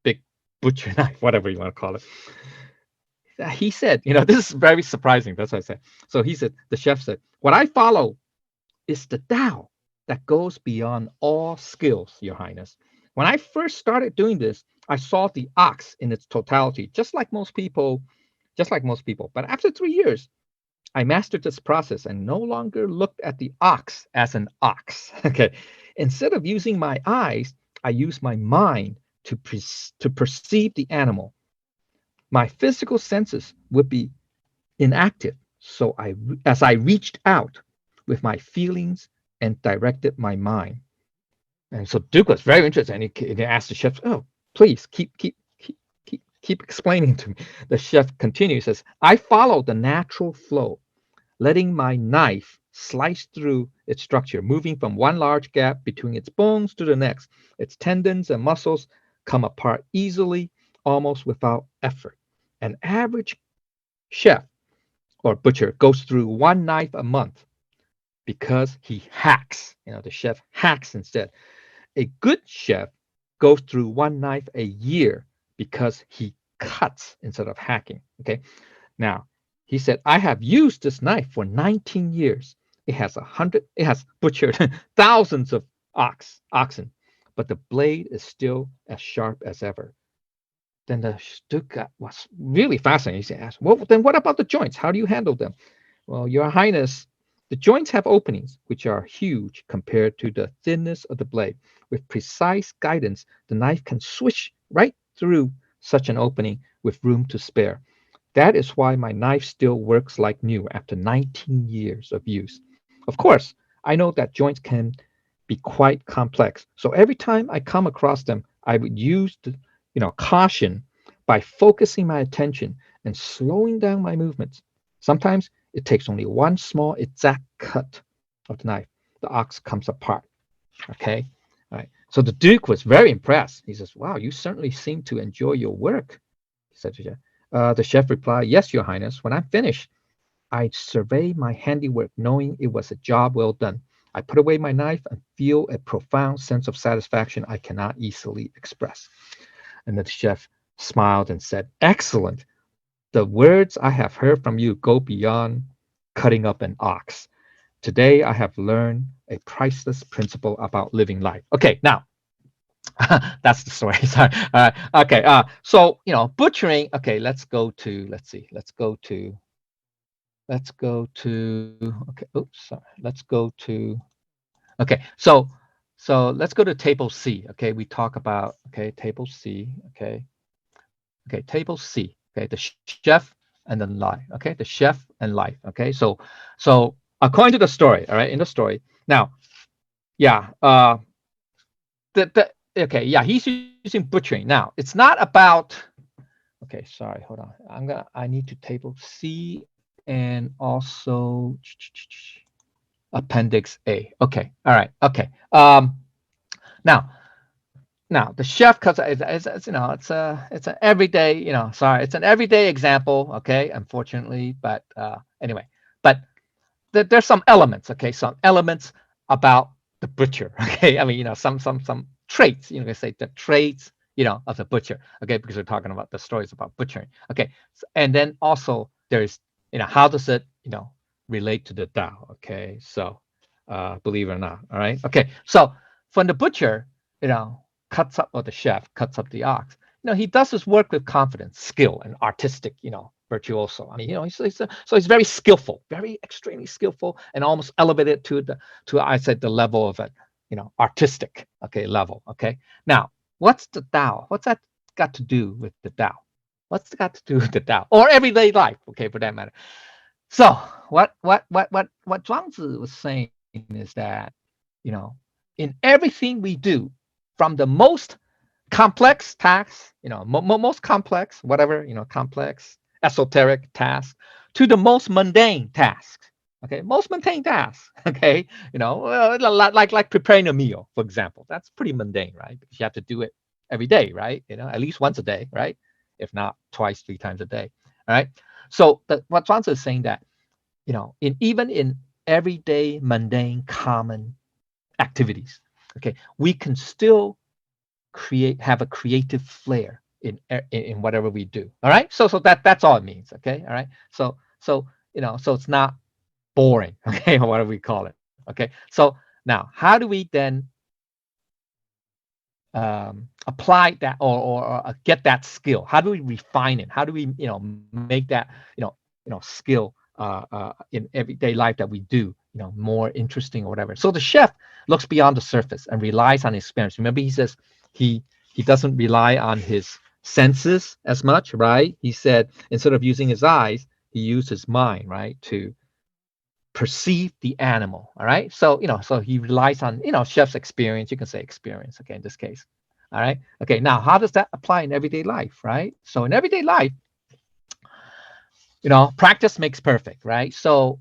[SPEAKER 1] big butcher knife, whatever you want to call it. He said, this is very surprising. That's what I said. So the chef said, "What I follow is the Tao that goes beyond all skills, Your Highness. When I first started doing this, I saw the ox in its totality, just like most people. But after 3 years, I mastered this process and no longer looked at the ox as an ox. Okay. Instead of using my eyes, I use my mind to perceive the animal. My physical senses would be inactive. So as I reached out with my feelings and directed my mind." And so Duke was very interested, and he asked the chef, "Oh, please keep explaining to me." The chef continues, says, "I follow the natural flow, letting my knife slice through its structure, moving from one large gap between its bones to the next. Its tendons and muscles come apart easily, almost without effort. An average chef or butcher goes through one knife a month because he hacks. The chef hacks instead. A good chef goes through one knife a year because he cuts instead of hacking." Okay. Now, he said, "I have used this knife for 19 years. It has butchered thousands of oxen, but the blade is still as sharp as ever." Then the Stuka was really fascinated. He asked, "Well, then what about the joints? How do you handle them?" "Well, Your Highness, the joints have openings which are huge compared to the thinness of the blade. With precise guidance, the knife can swish right through such an opening with room to spare. That is why my knife still works like new after 19 years of use. Of course, I know that joints can be quite complex, so every time I come across them, I would use caution by focusing my attention and slowing down my movements. Sometimes it takes only one small exact cut of the knife. The ox comes apart." Okay. All right. So the Duke was very impressed. He says, "Wow, you certainly seem to enjoy your work," he said to the chef. The chef replied, "Yes, Your Highness. When I'm finished, I survey my handiwork, knowing it was a job well done. I put away my knife and feel a profound sense of satisfaction I cannot easily express." And the chef smiled and said, "Excellent. The words I have heard from you go beyond cutting up an ox. Today I have learned a priceless principle about living life." Okay, now that's the story. Sorry. Okay. So butchering. Okay, let's go to. Let's see. Let's go to. Okay. Oops. Sorry. Let's go to. Okay. So let's go to table C. Okay. We talk about. Okay. Table C. Okay. Okay. Table C. Okay. The chef and the life. Okay. The chef and life. Okay. So according to the story. All right. In the story. Now. Yeah. Okay. Yeah. He's using butchering. Now it's not about. Okay. Sorry. Hold on. I need to table C and also Appendix A. Okay, all right, okay. Now the chef, because it's it's an everyday, it's an everyday example. Okay, unfortunately, but anyway, but there's some elements. Okay, some elements about the butcher. Okay, I mean, some traits. You know, say the traits, of the butcher. Okay, because we're talking about the stories about butchering. Okay, and then also there's, how does it, relate to the Tao? Okay, so believe it or not. All right. Okay, so from the butcher, cuts up, or the chef cuts up the ox. He does his work with confidence, skill, and artistic, virtuoso. I mean, so he's very skillful, very extremely skillful, and almost elevated to I said the level of a, artistic, okay, level. Okay. Now, what's the Tao? What's that got to do with the Tao? What's it got to do with the Tao or everyday life? Okay, for that matter. So what Zhuangzi was saying is that, in everything we do, from the most complex tasks, most complex, whatever, complex, esoteric tasks, to the most mundane tasks. Okay, most mundane tasks. Okay, like preparing a meal, for example. That's pretty mundane, right? Because you have to do it every day, right? At least once a day, right? If not twice, 3 times a day. All right. So what Zhuangzi is saying that, even in everyday, mundane, common activities, okay, we can still have a creative flair in whatever we do. All right. So that's all it means. Okay. All right. So it's not boring. Okay, or whatever we call it. Okay. So now, how do we then apply that, or get that skill? How do we refine it? How do we, make that, skill in everyday life that we do, more interesting or whatever? So the chef looks beyond the surface and relies on experience. Remember, he says he doesn't rely on his senses as much, right? He said instead of using his eyes, he used his mind, right, to perceive the animal. All right. So, so he relies on, chef's experience. You can say experience, okay, in this case. All right. Okay. Now, how does that apply in everyday life, right? So in everyday life, practice makes perfect, right? So,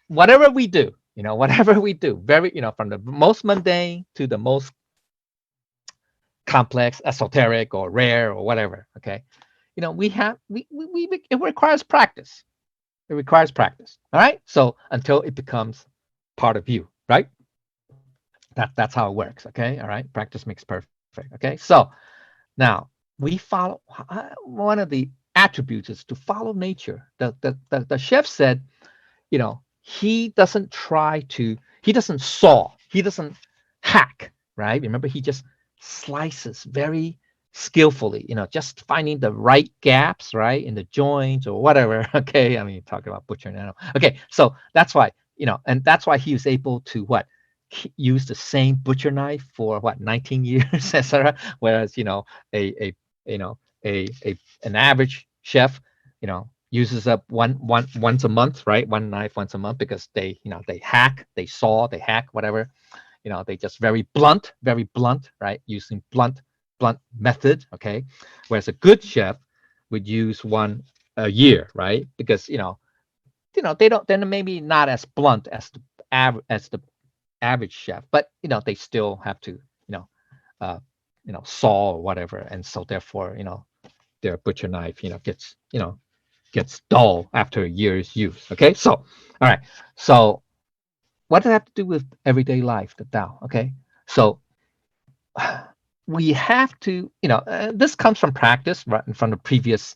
[SPEAKER 1] whatever we do, whatever we do, very, from the most mundane to the most complex, esoteric, or rare, or whatever. Okay. It requires practice. It requires practice. All right. So until it becomes part of you, right? That's how it works. Okay. All right. Practice makes perfect. Okay. So now we follow, one of the attributes is to follow nature. The chef said, he doesn't he doesn't saw, he doesn't hack, right? Remember, he just slices very skillfully, just finding the right gaps, right, in the joints or whatever. Okay, I mean, talking about butchering animal. Okay, so that's why, and that's why he was able to use the same butcher knife for 19 years, etc. Whereas, a you know a an average chef, uses up once a month, right? One knife once a month, because they hack, they saw, they hack, whatever. They just very blunt, right? Using blunt method. Okay, whereas a good chef would use one a year, right? Because they're maybe not as blunt as the average chef, but they still have to uh, saw or whatever, and so therefore their butcher knife gets dull after a year's use. Okay, so all right, so what does that have to do with everyday life, the Tao? Okay, so we have to, this comes from practice, right? From the previous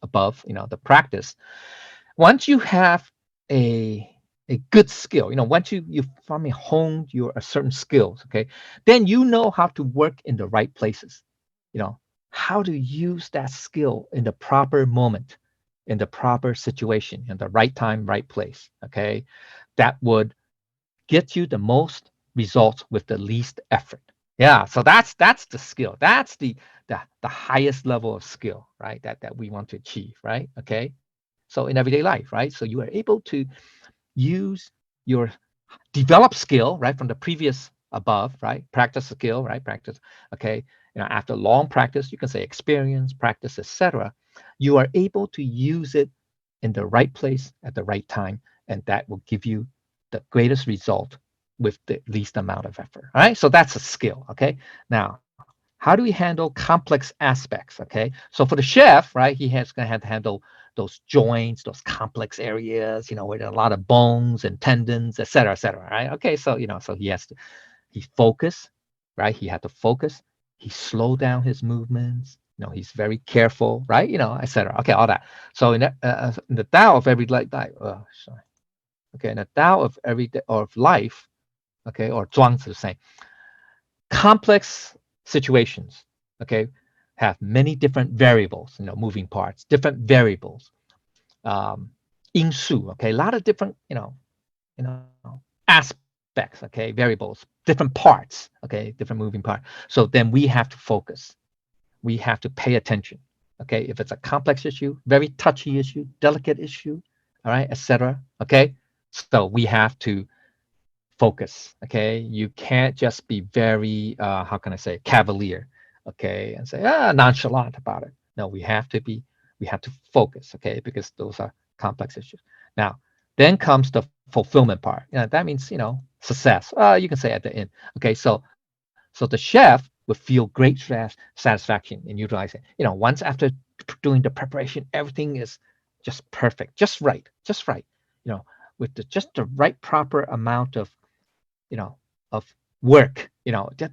[SPEAKER 1] above, the practice. Once you have a good skill, once you finally honed a certain skills, okay, then you know how to work in the right places, how to use that skill in the proper moment, in the proper situation, in the right time, right place. Okay, that would get you the most results with the least effort. Yeah, so that's the skill. That's the highest level of skill, right? That we want to achieve, right? Okay. So in everyday life, right? So you are able to use your develop skill, right, from the previous above, right? Practice skill, right? Practice. Okay. After long practice, you can say experience, practice, etc. You are able to use it in the right place at the right time, and that will give you the greatest result with the least amount of effort. All right, so that's a skill. Okay, now how do we handle complex aspects? Okay, so for the chef, right, he has going to have to handle those joints, those complex areas, with a lot of bones and tendons, et cetera, right? Okay, so so he focus, right? He had to focus. He slowed down his movements. He's very careful, right? Et cetera. Okay, all that. So in the Tao of every sorry. Okay, in the Tao of every day of life, okay, or Zhuangzi saying, complex situations, okay, have many different variables, moving parts, different variables, in su, okay, a lot of different, aspects, okay, variables, different parts, okay, different moving parts. So then we have to focus. We have to pay attention, okay, if it's a complex issue, very touchy issue, delicate issue, all right, etc. Okay, so we have to focus. Okay, you can't just be very how can I say, cavalier, okay, and say nonchalant about it. No, we have to focus, okay, because those are complex issues. Now then comes the fulfillment part. That means success, you can say at the end. Okay, so the chef would feel great satisfaction in utilizing, once after doing the preparation, everything is just perfect, just right, with just the right proper amount of of work,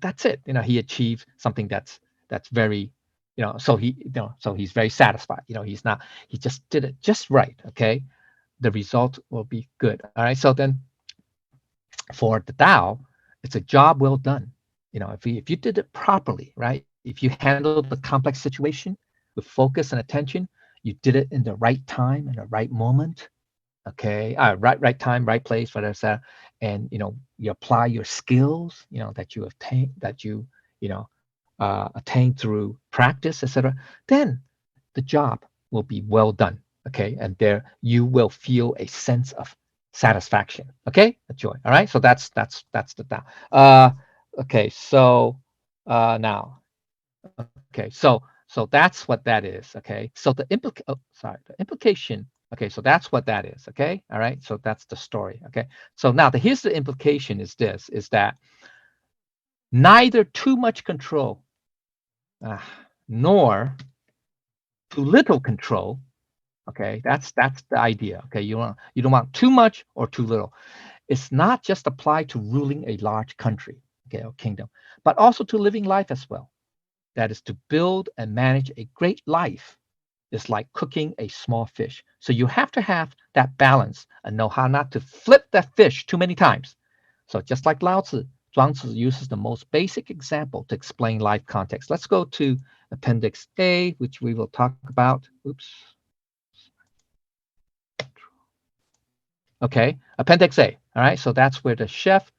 [SPEAKER 1] that's it. He achieved something that's very, so he's very satisfied. He just did it just right. Okay, the result will be good. All right, so then for the Tao, it's a job well done. If you did it properly, right? If you handled the complex situation with focus and attention, you did it in the right time and the right moment. Okay, right time, right place, whatever. And you apply your skills, that you obtain, that attain through practice, etc. Then the job will be well done. Okay, and there you will feel a sense of satisfaction. Okay, a joy. All right, so that's the Tao. Okay, so now, okay, so that's what that is. Okay, so the implication. Okay, so that's what that is. Okay, all right, so that's the story. Okay, so now here's the implication is this, is that neither too much control nor too little control. Okay, that's the idea. Okay, you don't want too much or too little. It's not just applied to ruling a large country, okay, or kingdom, but also to living life as well. That is, to build and manage a great life is like cooking a small fish. So you have to have that balance and know how not to flip that fish too many times. So just like Lao Tzu, Zhuangzi uses the most basic example to explain life context. Let's go to Appendix A, which we will talk about. Oops. Okay, Appendix A. All right, so that's where the chef,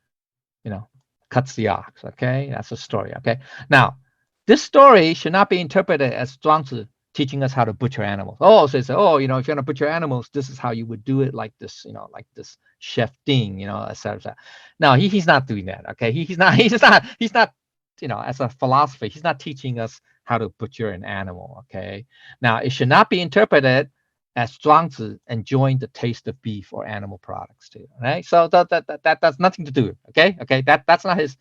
[SPEAKER 1] cuts the ox. Okay, that's the story. Okay, now this story should not be interpreted as Zhuangzi teaching us how to butcher animals. Oh, so it's if you're gonna butcher animals, this is how you would do it, like this, like this chef Ding, etc. No, he's not doing that. Okay, he's not, as a philosophy, he's not teaching us how to butcher an animal. Okay, now it should not be interpreted as Zhuangzi enjoying the taste of beef or animal products too. Right, so that's nothing to do. Okay, that's not his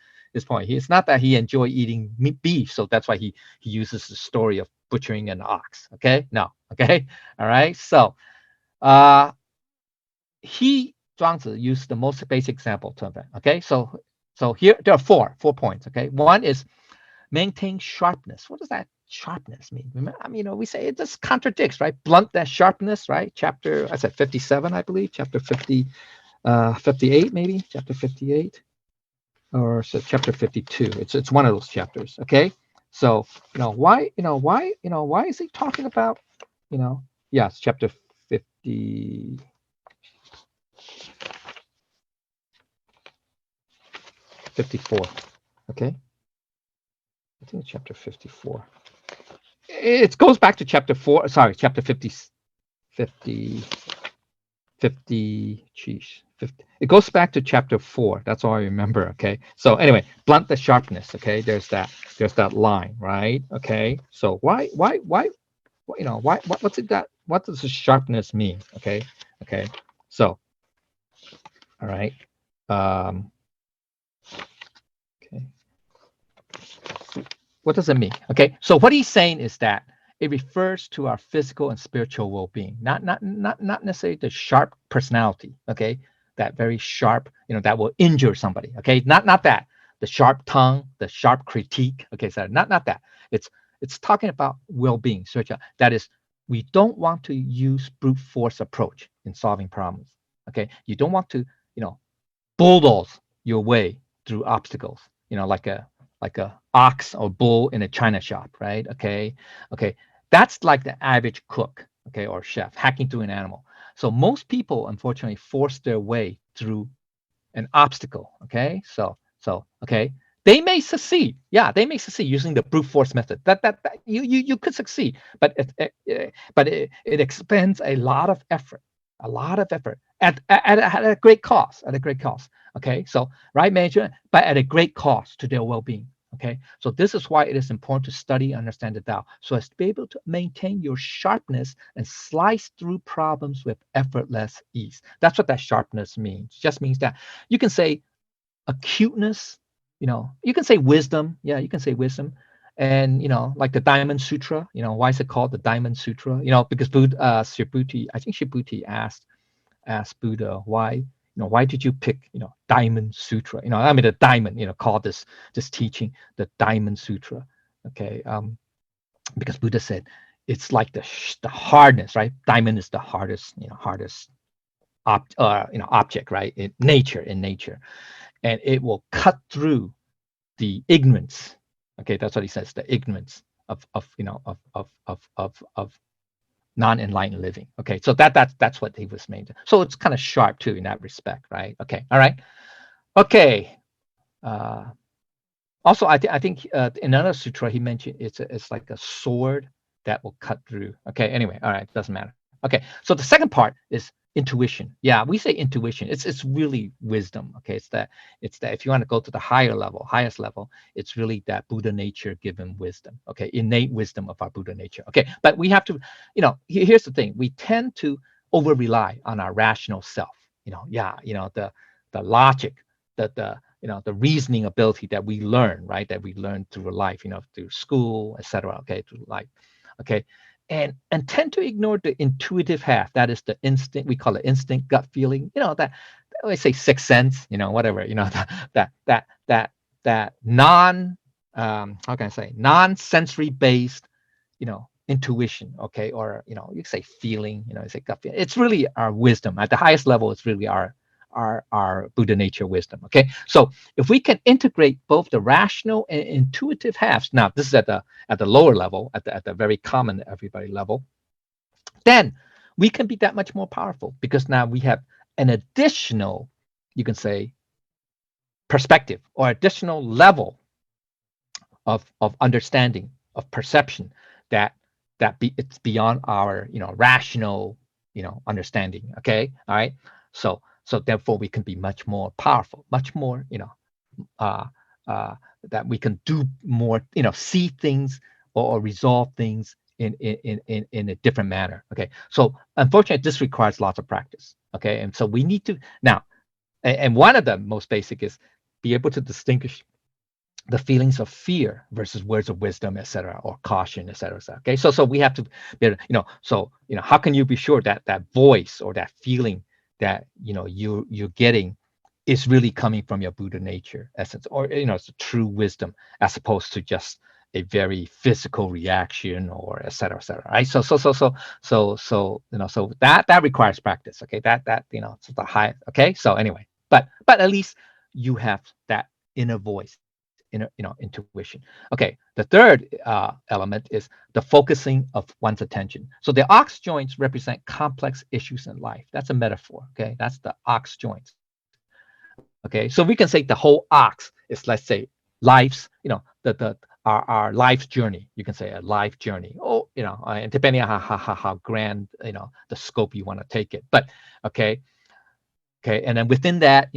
[SPEAKER 1] point. It's not that he enjoy eating beef, so that's why he uses the story of butchering an ox. Okay, no. Okay, all right. So, Zhuangzi used the most basic example to that. Okay, so here there are four points. Okay, one is maintain sharpness. What does that sharpness mean? We say it just contradicts, right? Blunt that sharpness, right? Chapter, I said 57, I believe. Chapter 58, maybe. Chapter 58. Or so chapter 52. It's one of those chapters. Okay, so why is he talking about it's chapter 50, 54. Okay, I think it's chapter 54. It goes back to chapter 4. Sorry, chapter 50. Geez. 50. It goes back to chapter 4. That's all I remember. Okay. So anyway, blunt the sharpness. Okay. There's that line, right? Okay. So why, what's it got what does the sharpness mean? Okay. So, all right. Okay. What does it mean? Okay. So what he's saying is that it refers to our physical and spiritual well-being, not necessarily the sharp personality. Okay. That very sharp, that will injure somebody. Okay. Not that. The sharp tongue, the sharp critique. Okay. So not that. It's talking about well-being. So that is, we don't want to use brute force approach in solving problems. Okay. You don't want to, bulldoze your way through obstacles, like a ox or bull in a china shop, right? Okay, that's like the average cook, okay, or chef hacking through an animal. So most people unfortunately force their way through an obstacle. Okay, they may succeed. Yeah, they may succeed using the brute force method. That you could succeed, but it expends a lot of effort, at a great cost, Okay, so right major, but at a great cost to their well-being. Okay, so this is why it is important to study and understand the Tao, so as to be able to maintain your sharpness and slice through problems with effortless ease. That's what that sharpness means. Just means that you can say acuteness, you can say wisdom. Yeah, you can say wisdom. And like the Diamond Sutra, why is it called the Diamond Sutra? Because Buddha, Shibuti, I think Shibuti asked Buddha, why did you pick, Diamond Sutra? I mean the diamond, called this teaching the Diamond Sutra. Okay, because Buddha said it's like the hardness, right? Diamond is the hardest object, right? In nature, and it will cut through the ignorance. Okay, that's what he says, the ignorance of non-enlightened living. Okay, so that's what he was made. So it's kind of sharp too in that respect, right? Okay, all right. Okay. Uh, Also, I think in another sutra he mentioned it's like a sword that will cut through. Okay, anyway, all right, doesn't matter. Okay, so the second part is intuition. Yeah, we say intuition. It's really wisdom. Okay, it's that if you want to go to the highest level, it's really that Buddha nature given wisdom. Okay, innate wisdom of our Buddha nature. Okay, but we have to, here's the thing: we tend to over rely on our rational self. Yeah, the logic, the reasoning ability that we learn, right? That we learn through life, through school, etc. Okay, through life. Okay, and tend to ignore the intuitive half. That is the instinct. We call it instinct, gut feeling. That I say sixth sense. Whatever. That non how can I say, non-sensory based, intuition. Okay, or you say feeling. You say gut feeling. It's really our wisdom at the highest level. It's really our Buddha nature wisdom. Okay, so if we can integrate both the rational and intuitive halves, now this is at the lower level, at the very common everybody level, then we can be that much more powerful because now we have an additional, you can say, perspective or additional level of understanding, of perception that it's beyond our rational understanding. Okay, all right. So therefore we can be much more powerful, much more uh, uh, that we can do more, see things or resolve things in a different manner. Okay, so unfortunately this requires lots of practice. Okay, and so we need to now, and one of the most basic is be able to distinguish the feelings of fear versus words of wisdom, etc., or caution, etc. Okay, so we have to be, how can you be sure that that voice or that feeling that you're getting is really coming from your Buddha nature essence, or it's a true wisdom as opposed to just a very physical reaction, or etc., right? So that requires practice. Okay, it's the high. Okay, so anyway, but at least you have that inner voice, intuition. Okay, the third element is the focusing of one's attention. So the ox joints represent complex issues in life. That's a metaphor. Okay, that's the ox joints. Okay, so we can say the whole ox is, let's say, life's, our life's journey. You can say a life journey. Oh, and depending on how grand, the scope you want to take it. But okay, and then within that,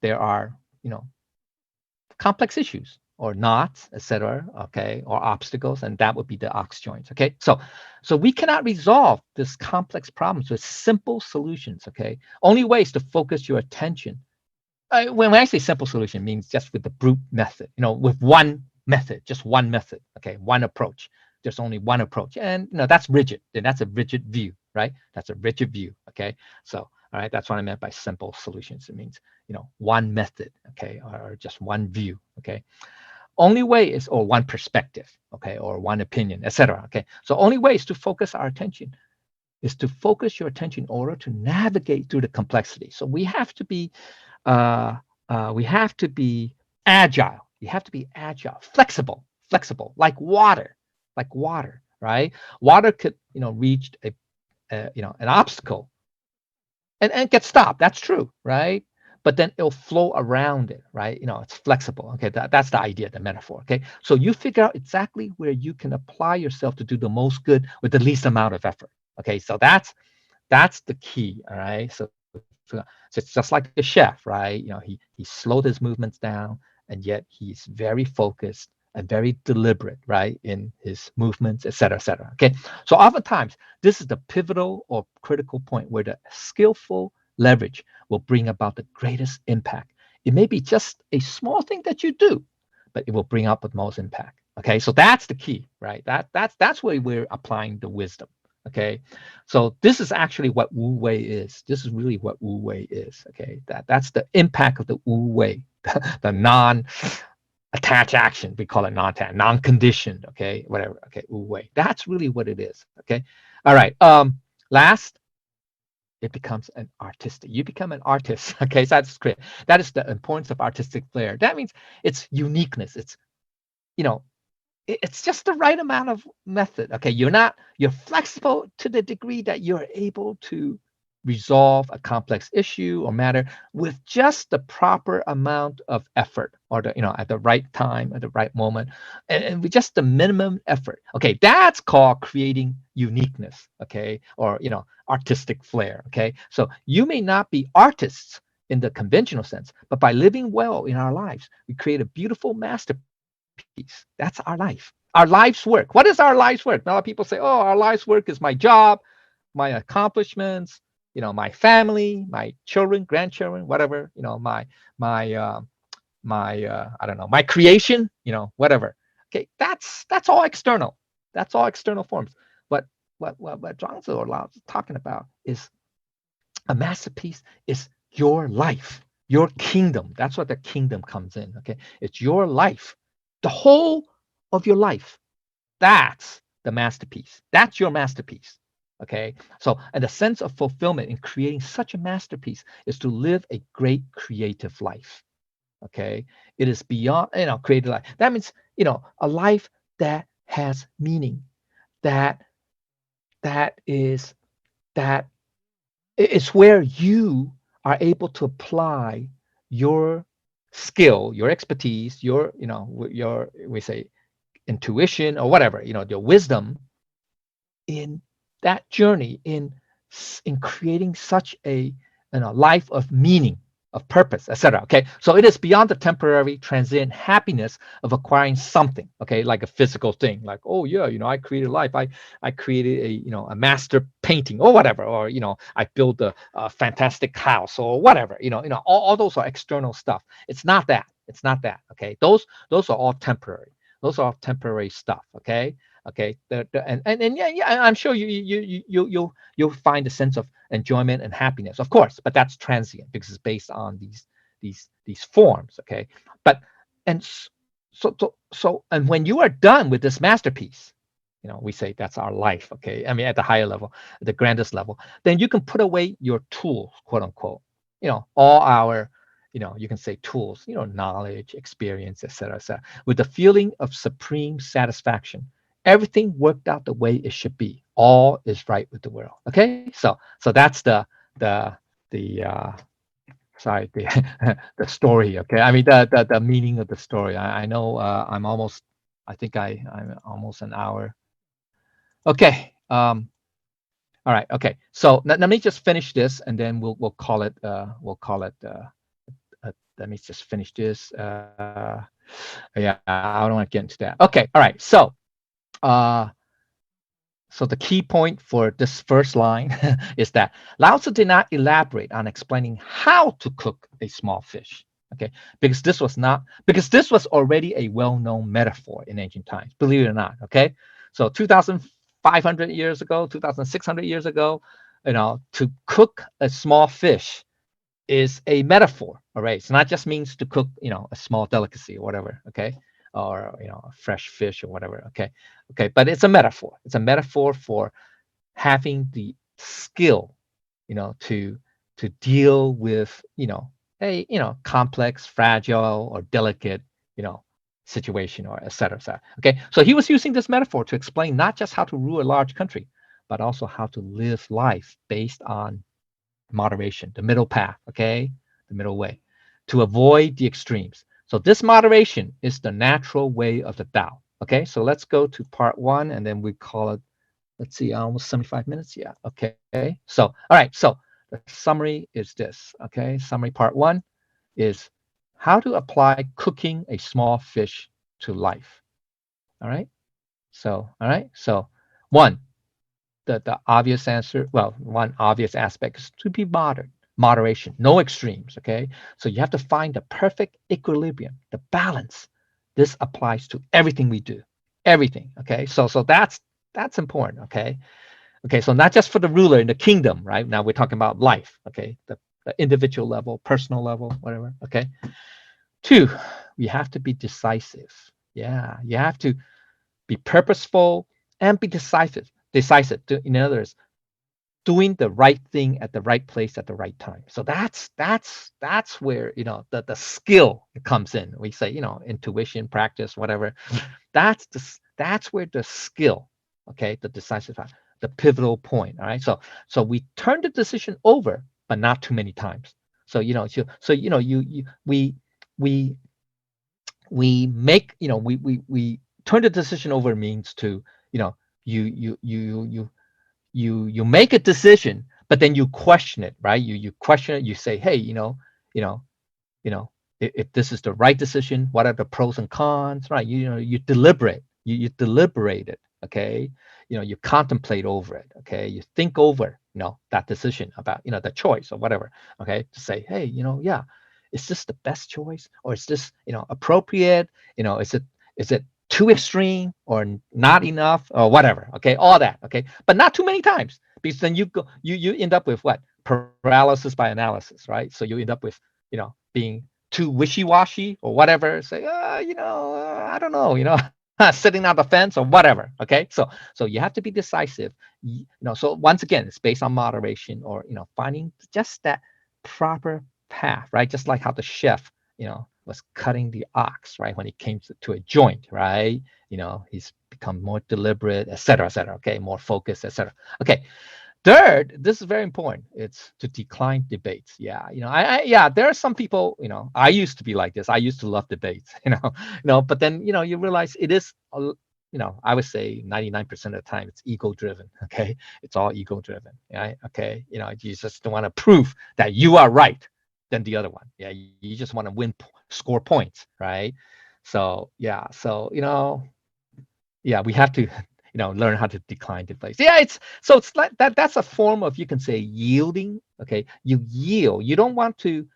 [SPEAKER 1] there are, complex issues or knots, etc., okay, or obstacles, and that would be the ox joints, okay? So we cannot resolve this complex problems with simple solutions, okay? Only way is to focus your attention. When I say simple solution, it means just with the brute method, with one method, just one method, okay, one approach. There's only one approach, and that's rigid. Then that's a rigid view, right? That's a rigid view, okay? So, all right, that's what I meant by simple solutions. It means one method, okay, or just one view, okay. Only way is, or one perspective, okay, or one opinion, etc. Okay. So only way is to focus our attention is to focus your attention in order to navigate through the complexity. So we have to be agile. You have to be agile, flexible, like water, right? Water could, reach an obstacle and get stopped. That's true, right? But then it'll flow around it, right? It's flexible. Okay, that's the idea, the metaphor. Okay, so you figure out exactly where you can apply yourself to do the most good with the least amount of effort. Okay, so that's the key. All right, so it's just like a chef, right? He slowed his movements down, and yet he's very focused and very deliberate, right, in his movements, et cetera, et cetera. Okay, so oftentimes this is the pivotal or critical point where the skillful leverage will bring about the greatest impact. It may be just a small thing that you do, but it will bring out the most impact. Okay, so that's the key, right? That's where we're applying the wisdom. Okay, so this is actually what Wu Wei is. This is really what Wu Wei is. Okay, that's the impact of the Wu Wei, the non-attached action. We call it non-attached, non-conditioned. Okay, whatever. Okay, Wu Wei. That's really what it is. Okay, all right. Last, it becomes an artistic. You become an artist. Okay, so that's great. That is the importance of artistic flair. That means it's uniqueness. It's you know it's just the right amount of method. Okay, you're flexible to the degree that you're able to resolve a complex issue or matter with just the proper amount of effort, or at the right time, at the right moment, and with just the minimum effort. Okay, that's called creating uniqueness, okay, or artistic flair. Okay, so you may not be artists in the conventional sense, but by living well in our lives, we create a beautiful masterpiece. That's our life. Our life's work. What is our life's work? A lot of people say, oh, our life's work is my job, my accomplishments, my family, my children, grandchildren, whatever, my I don't know, my creation, whatever. Okay, that's all external. That's all external forms. What Zhuangzi or Lao is talking about is a masterpiece is your life, your kingdom. That's what the kingdom comes in. Okay, it's your life, the whole of your life. That's the masterpiece. That's your masterpiece. Okay. So, and the sense of fulfillment in creating such a masterpiece is to live a great creative life. Okay. It is beyond, creative life. That means, a life that has meaning, that that is that is where you are able to apply your skill, your expertise, your we say intuition or whatever, your wisdom in that journey in creating such a life of meaning, of purpose, etc. Okay, so it is beyond the temporary transient happiness of acquiring something, okay, like a physical thing, like, oh yeah, I created life, I created a master painting or whatever, or I built a fantastic house or whatever, all those are external stuff. It's not that. Okay, those are all temporary. Those are all temporary stuff. Okay. And yeah, I'm sure you'll find a sense of enjoyment and happiness, of course, but that's transient because it's based on these forms. Okay, but and and when you are done with this masterpiece, we say that's our life. Okay, I mean at the higher level, the grandest level, then you can put away your tools, quote unquote. All our you can say tools, knowledge, experience, etc., with the feeling of supreme satisfaction. Everything worked out the way it should be. All is right with the world. Okay, so that's the sorry, the story. Okay, I mean the meaning of the story. I know I think I'm almost an hour. Okay. All right. Okay. So let me just finish this, and then we'll call it let me just finish this. Yeah, I don't want to get into that. Okay, all right. So the key point for this first line is that Lao Tzu did not elaborate on explaining how to cook a small fish. Okay, because this was already a well-known metaphor in ancient times, believe it or not. Okay, so 2,500 years ago, 2,600 years ago, to cook a small fish is a metaphor. All right, it's not just means to cook, a small delicacy or whatever. Okay, or a fresh fish or whatever. Okay, but it's a metaphor. It's a metaphor for having the skill, to deal with, a complex, fragile, or delicate, situation, or et cetera, et cetera. Okay, so he was using this metaphor to explain not just how to rule a large country, but also how to live life based on moderation, the middle path, okay, the middle way, to avoid the extremes. So this moderation is the natural way of the Tao. Okay, so let's go to part one, and then we call it, let's see, almost 75 minutes. Yeah, okay. So, all right, so the summary is this. Okay, summary part one is how to apply cooking a small fish to life. All right, so one, the obvious answer, well, one obvious aspect is to be moderation, no extremes. Okay, so you have to find the perfect equilibrium, the balance. This applies to everything we do, everything. Okay, so that's important. Okay, so not just for the ruler in the kingdom, right? Now we're talking about life. Okay, the individual level, personal level, whatever. Okay, two, we have to be decisive. Yeah, you have to be purposeful and be decisive. In other words, doing the right thing at the right place at the right time. So that's where, the skill comes in. We say, intuition, practice, whatever. That's where the skill, okay, the decisive, the pivotal point. All right. So we turn the decision over, but not too many times. So we make, we turn the decision over means to, you make a decision, but then you question it, right? You question it. You say, hey, you know, if this is the right decision, what are the pros and cons, right? You deliberate, you deliberate it, okay? You contemplate over it, okay? You think over, that decision about, the choice or whatever, okay? To say, hey, yeah, is this the best choice, or is this, appropriate? Is it too extreme or not enough or whatever? Okay, all that, okay, but not too many times, because then you end up with what? Paralysis by analysis, right? So you end up with, being too wishy-washy or whatever, say, I don't know, sitting on the fence or whatever. Okay, so you have to be decisive. So once again, it's based on moderation, or finding just that proper path, right? Just like how the chef, was cutting the ox, right, when it came to a joint, right? He's become more deliberate, etc., etc. Okay, more focused, etc. Okay. Third, this is very important. It's to decline debates. Yeah, there are some people. I used to be like this. I used to love debates. But then you realize it is. I would say 99% of the time it's ego driven. Okay, it's all ego driven. Right? Okay, you just want to prove that you are right than the other one. Yeah, you just want to score points, right? So yeah, yeah, we have to learn how to decline debates. Yeah, it's like that. That's a form of, you can say, yielding. Okay, you yield. You don't want to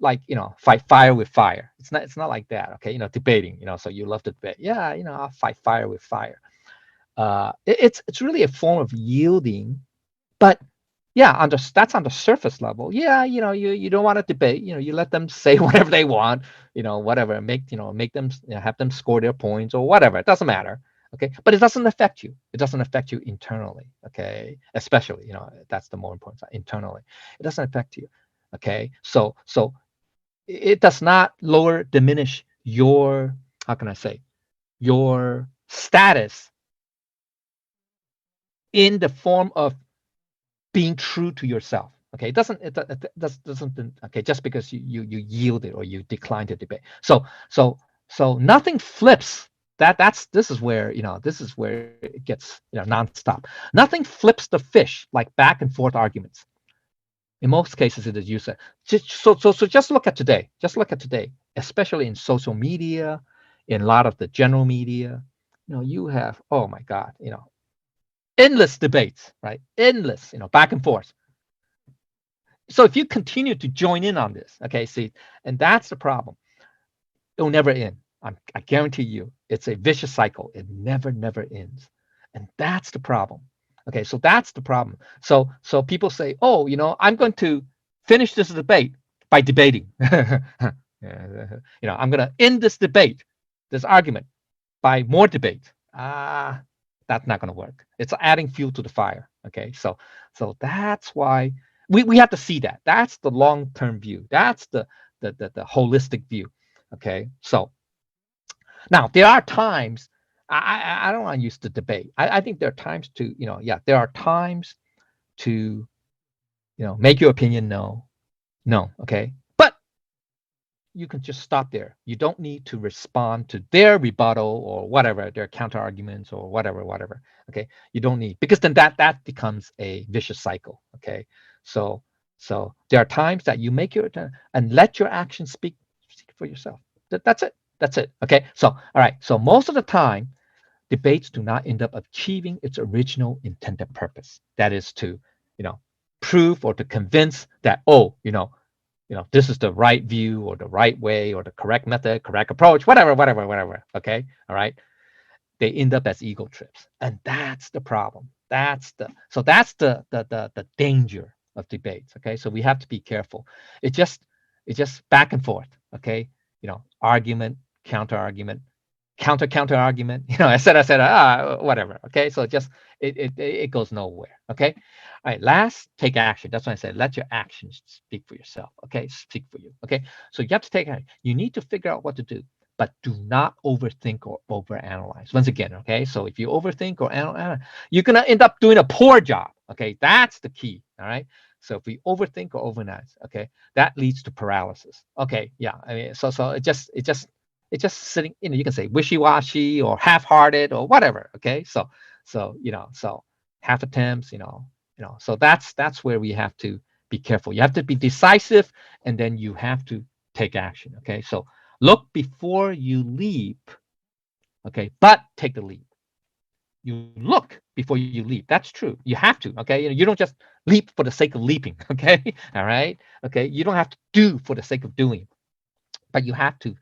[SPEAKER 1] like fight fire with fire. It's not like that. Okay, debating. So you love to debate. Yeah, I'll fight fire with fire. It's really a form of yielding, but yeah, that's on the surface level. Yeah, you don't want to debate. You let them say whatever they want. Whatever, make them, have them score their points or whatever. It doesn't matter. Okay, but it doesn't affect you. It doesn't affect you internally. Okay, especially that's the more important side. Internally, it doesn't affect you. Okay, so it does not diminish your, how can I say, your status in the form of being true to yourself. Okay, it doesn't okay, just because you yielded or you declined the debate. So nothing flips. This is where it gets nonstop. Nothing flips the fish like back and forth arguments. In most cases, it is used. So just look at today. Just look at today, especially in social media, in a lot of the general media. You have, oh my God, endless debates, right? Endless, back and forth. So if you continue to join in on this, okay, see, and that's the problem. It'll never end. I guarantee you, it's a vicious cycle. It never ends, and that's the problem. Okay, so that's the problem. So people say, oh, I'm going to finish this debate by debating. I'm going to end this debate, this argument, by more debate. That's not going to work. It's adding fuel to the fire. Okay, so that's why we have to see that. That's the long-term view. That's the holistic view. Okay, so now there are times I don't want to use the debate. I think there are times to there are times to make your opinion no, okay, but you can just stop there. You don't need to respond to their rebuttal or whatever, their counter arguments or whatever. Okay, you don't need, because then that becomes a vicious cycle. Okay, so there are times that you make your and let your actions speak for yourself. That's it. That's it. Okay. So all right. So most of the time, debates do not end up achieving its original intended purpose. That is to, prove or to convince that, oh, this is the right view or the right way or the correct method, correct approach, whatever. Okay. All right. They end up as ego trips. And that's the problem. That's the danger of debates. Okay. So we have to be careful. It's just back and forth. Okay. Argument, counter argument, counter argument, I said, whatever. Okay. So it goes nowhere. Okay. All right. Last, take action. That's why I said, let your actions speak for yourself. Okay. Speak for you. Okay. So you have to take action. You need to figure out what to do, but do not overthink or overanalyze. Once again, okay. So if you overthink or analyze, you're going to end up doing a poor job. Okay. That's the key. All right. So if we overthink or overanalyze, okay, that leads to paralysis. Okay. Yeah. I mean, so it's just sitting, you can say wishy-washy or half-hearted or whatever. Okay. So half attempts, so that's where we have to be careful. You have to be decisive, and then you have to take action. Okay. So look before you leap. Okay. But take the leap. You look before you leap. That's true. You have to. Okay. You don't just leap for the sake of leaping. Okay. All right. Okay. You don't have to do for the sake of doing, but you have to.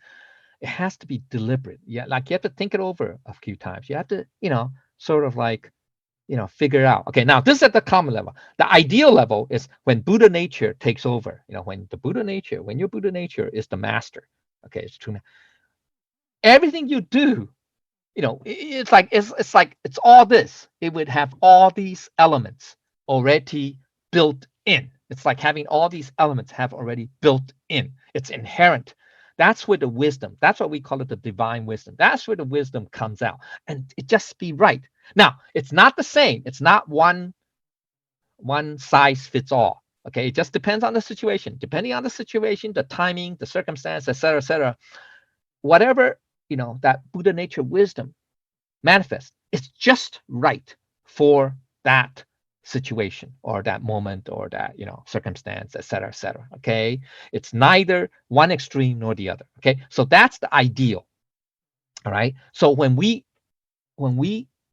[SPEAKER 1] It has to be deliberate. Yeah, like you have to think it over a few times. You have to, sort of like, figure out. Okay, now this is at the common level. The ideal level is when Buddha nature takes over. When your Buddha nature is the master. Okay, it's true. Everything you do, it's like it's all this. It would have all these elements already built in. It's like having all these elements have already built in. It's inherent. That's where the wisdom, that's what we call it, the divine wisdom. That's where the wisdom comes out. And it just be right. Now, it's not the same. It's not one size fits all. Okay. It just depends on the situation. Depending on the situation, the timing, the circumstance, etc., etc. Whatever, that Buddha nature wisdom manifests, it's just right for that situation or that moment or that circumstance, etc. Okay, it's neither one extreme nor the other. Okay, so that's the ideal. All right, so when we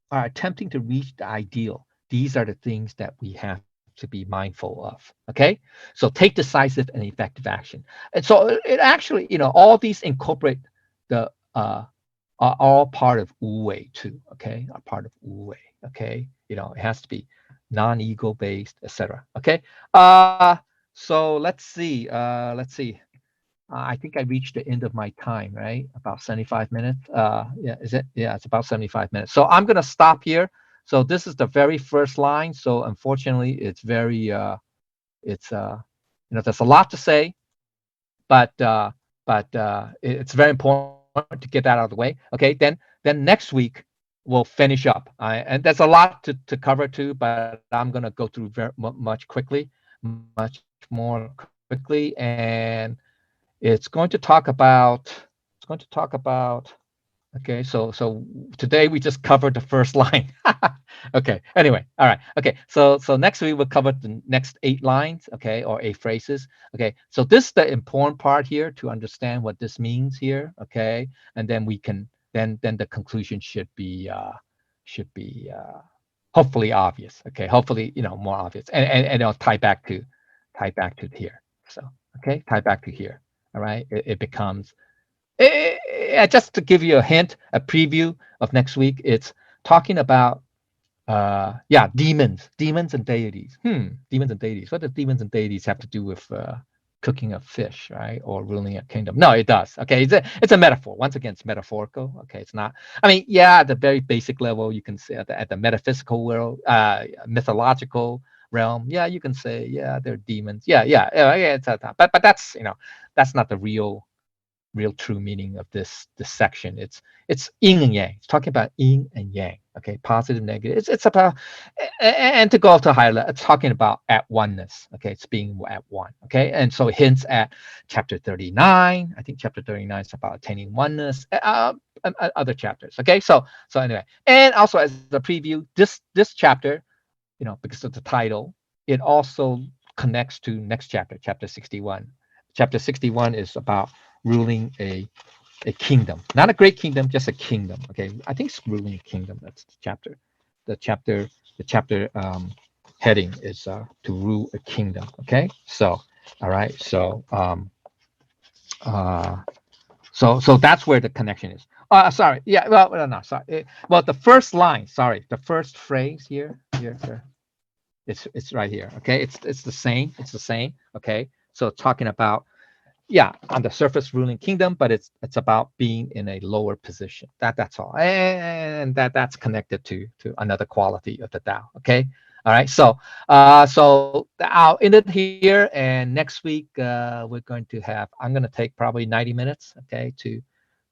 [SPEAKER 1] are attempting to reach the ideal, these are the things that we have to be mindful of. Okay, so take decisive and effective action. And so it actually, all these incorporate the are all part of Wu Wei too. Okay, are part of Wu Wei. Okay, it has to be non-ego based, etc. Okay, so let's see. I think I reached the end of my time, right? About 75 minutes. Yeah, is it? Yeah, it's about 75 minutes. So I'm gonna stop here. So this is the very first line. So unfortunately, it's very it's there's a lot to say, but it's very important to get that out of the way. Okay, then next week we'll finish up. And there's a lot to cover too, but I'm gonna go through very much more quickly, and it's going to talk about Okay, so today we just covered the first line. Okay, anyway, all right. Okay, so next week we'll cover the next 8 lines, okay, or 8 phrases. Okay, so this is the important part here to understand what this means here, okay, and then we can then the conclusion should be hopefully obvious, okay, hopefully more obvious, and it'll tie back to here. So okay, tie back to here. All right, it becomes just to give you a hint, a preview of next week, it's talking about yeah, demons and deities. Demons and deities. What do demons and deities have to do with cooking of fish, right? Or ruling a kingdom? No, it does. Okay, it's a metaphor. Once again, it's metaphorical. Okay, it's not. I mean, yeah, at the very basic level, you can say at the metaphysical world, mythological realm, yeah, you can say, yeah, they're demons. Yeah. But that's that's not the real true meaning of this section. It's yin and yang. It's talking about yin and yang. Okay, positive, negative. It's about and to go to higher level, it's talking about at oneness. Okay, it's being at one. Okay, and so it hints at chapter 39. I think chapter 39 is about attaining oneness. Other chapters. Okay, so anyway, and also as a preview, this chapter, because of the title, it also connects to next chapter, chapter 61. Chapter 61 is about ruling a kingdom, not a great kingdom, just a kingdom. Okay, I think it's ruling a kingdom. That's the chapter. The chapter, the chapter heading is to rule a kingdom. Okay, so all right, uh, so that's where the connection is. Sorry, yeah, well, no, sorry. Well, the first line, sorry, the first phrase here. It's right here. Okay, it's the same. It's the same. Okay, so talking about yeah, on the surface ruling kingdom, but it's about being in a lower position. That's all, and that's connected to another quality of the Tao. Okay, all right. So I'll end it here, and next week we're going to have. I'm going to take probably 90 minutes. Okay, to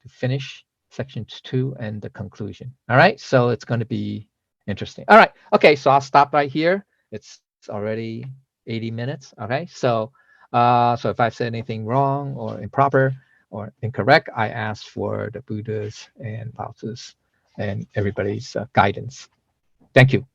[SPEAKER 1] finish section 2 and the conclusion. All right, so it's going to be interesting. All right, okay, so I'll stop right here. It's already 80 minutes. Okay, so if I've said anything wrong or improper or incorrect, I ask for the Buddha's and Lao Tzu's and everybody's guidance. Thank you.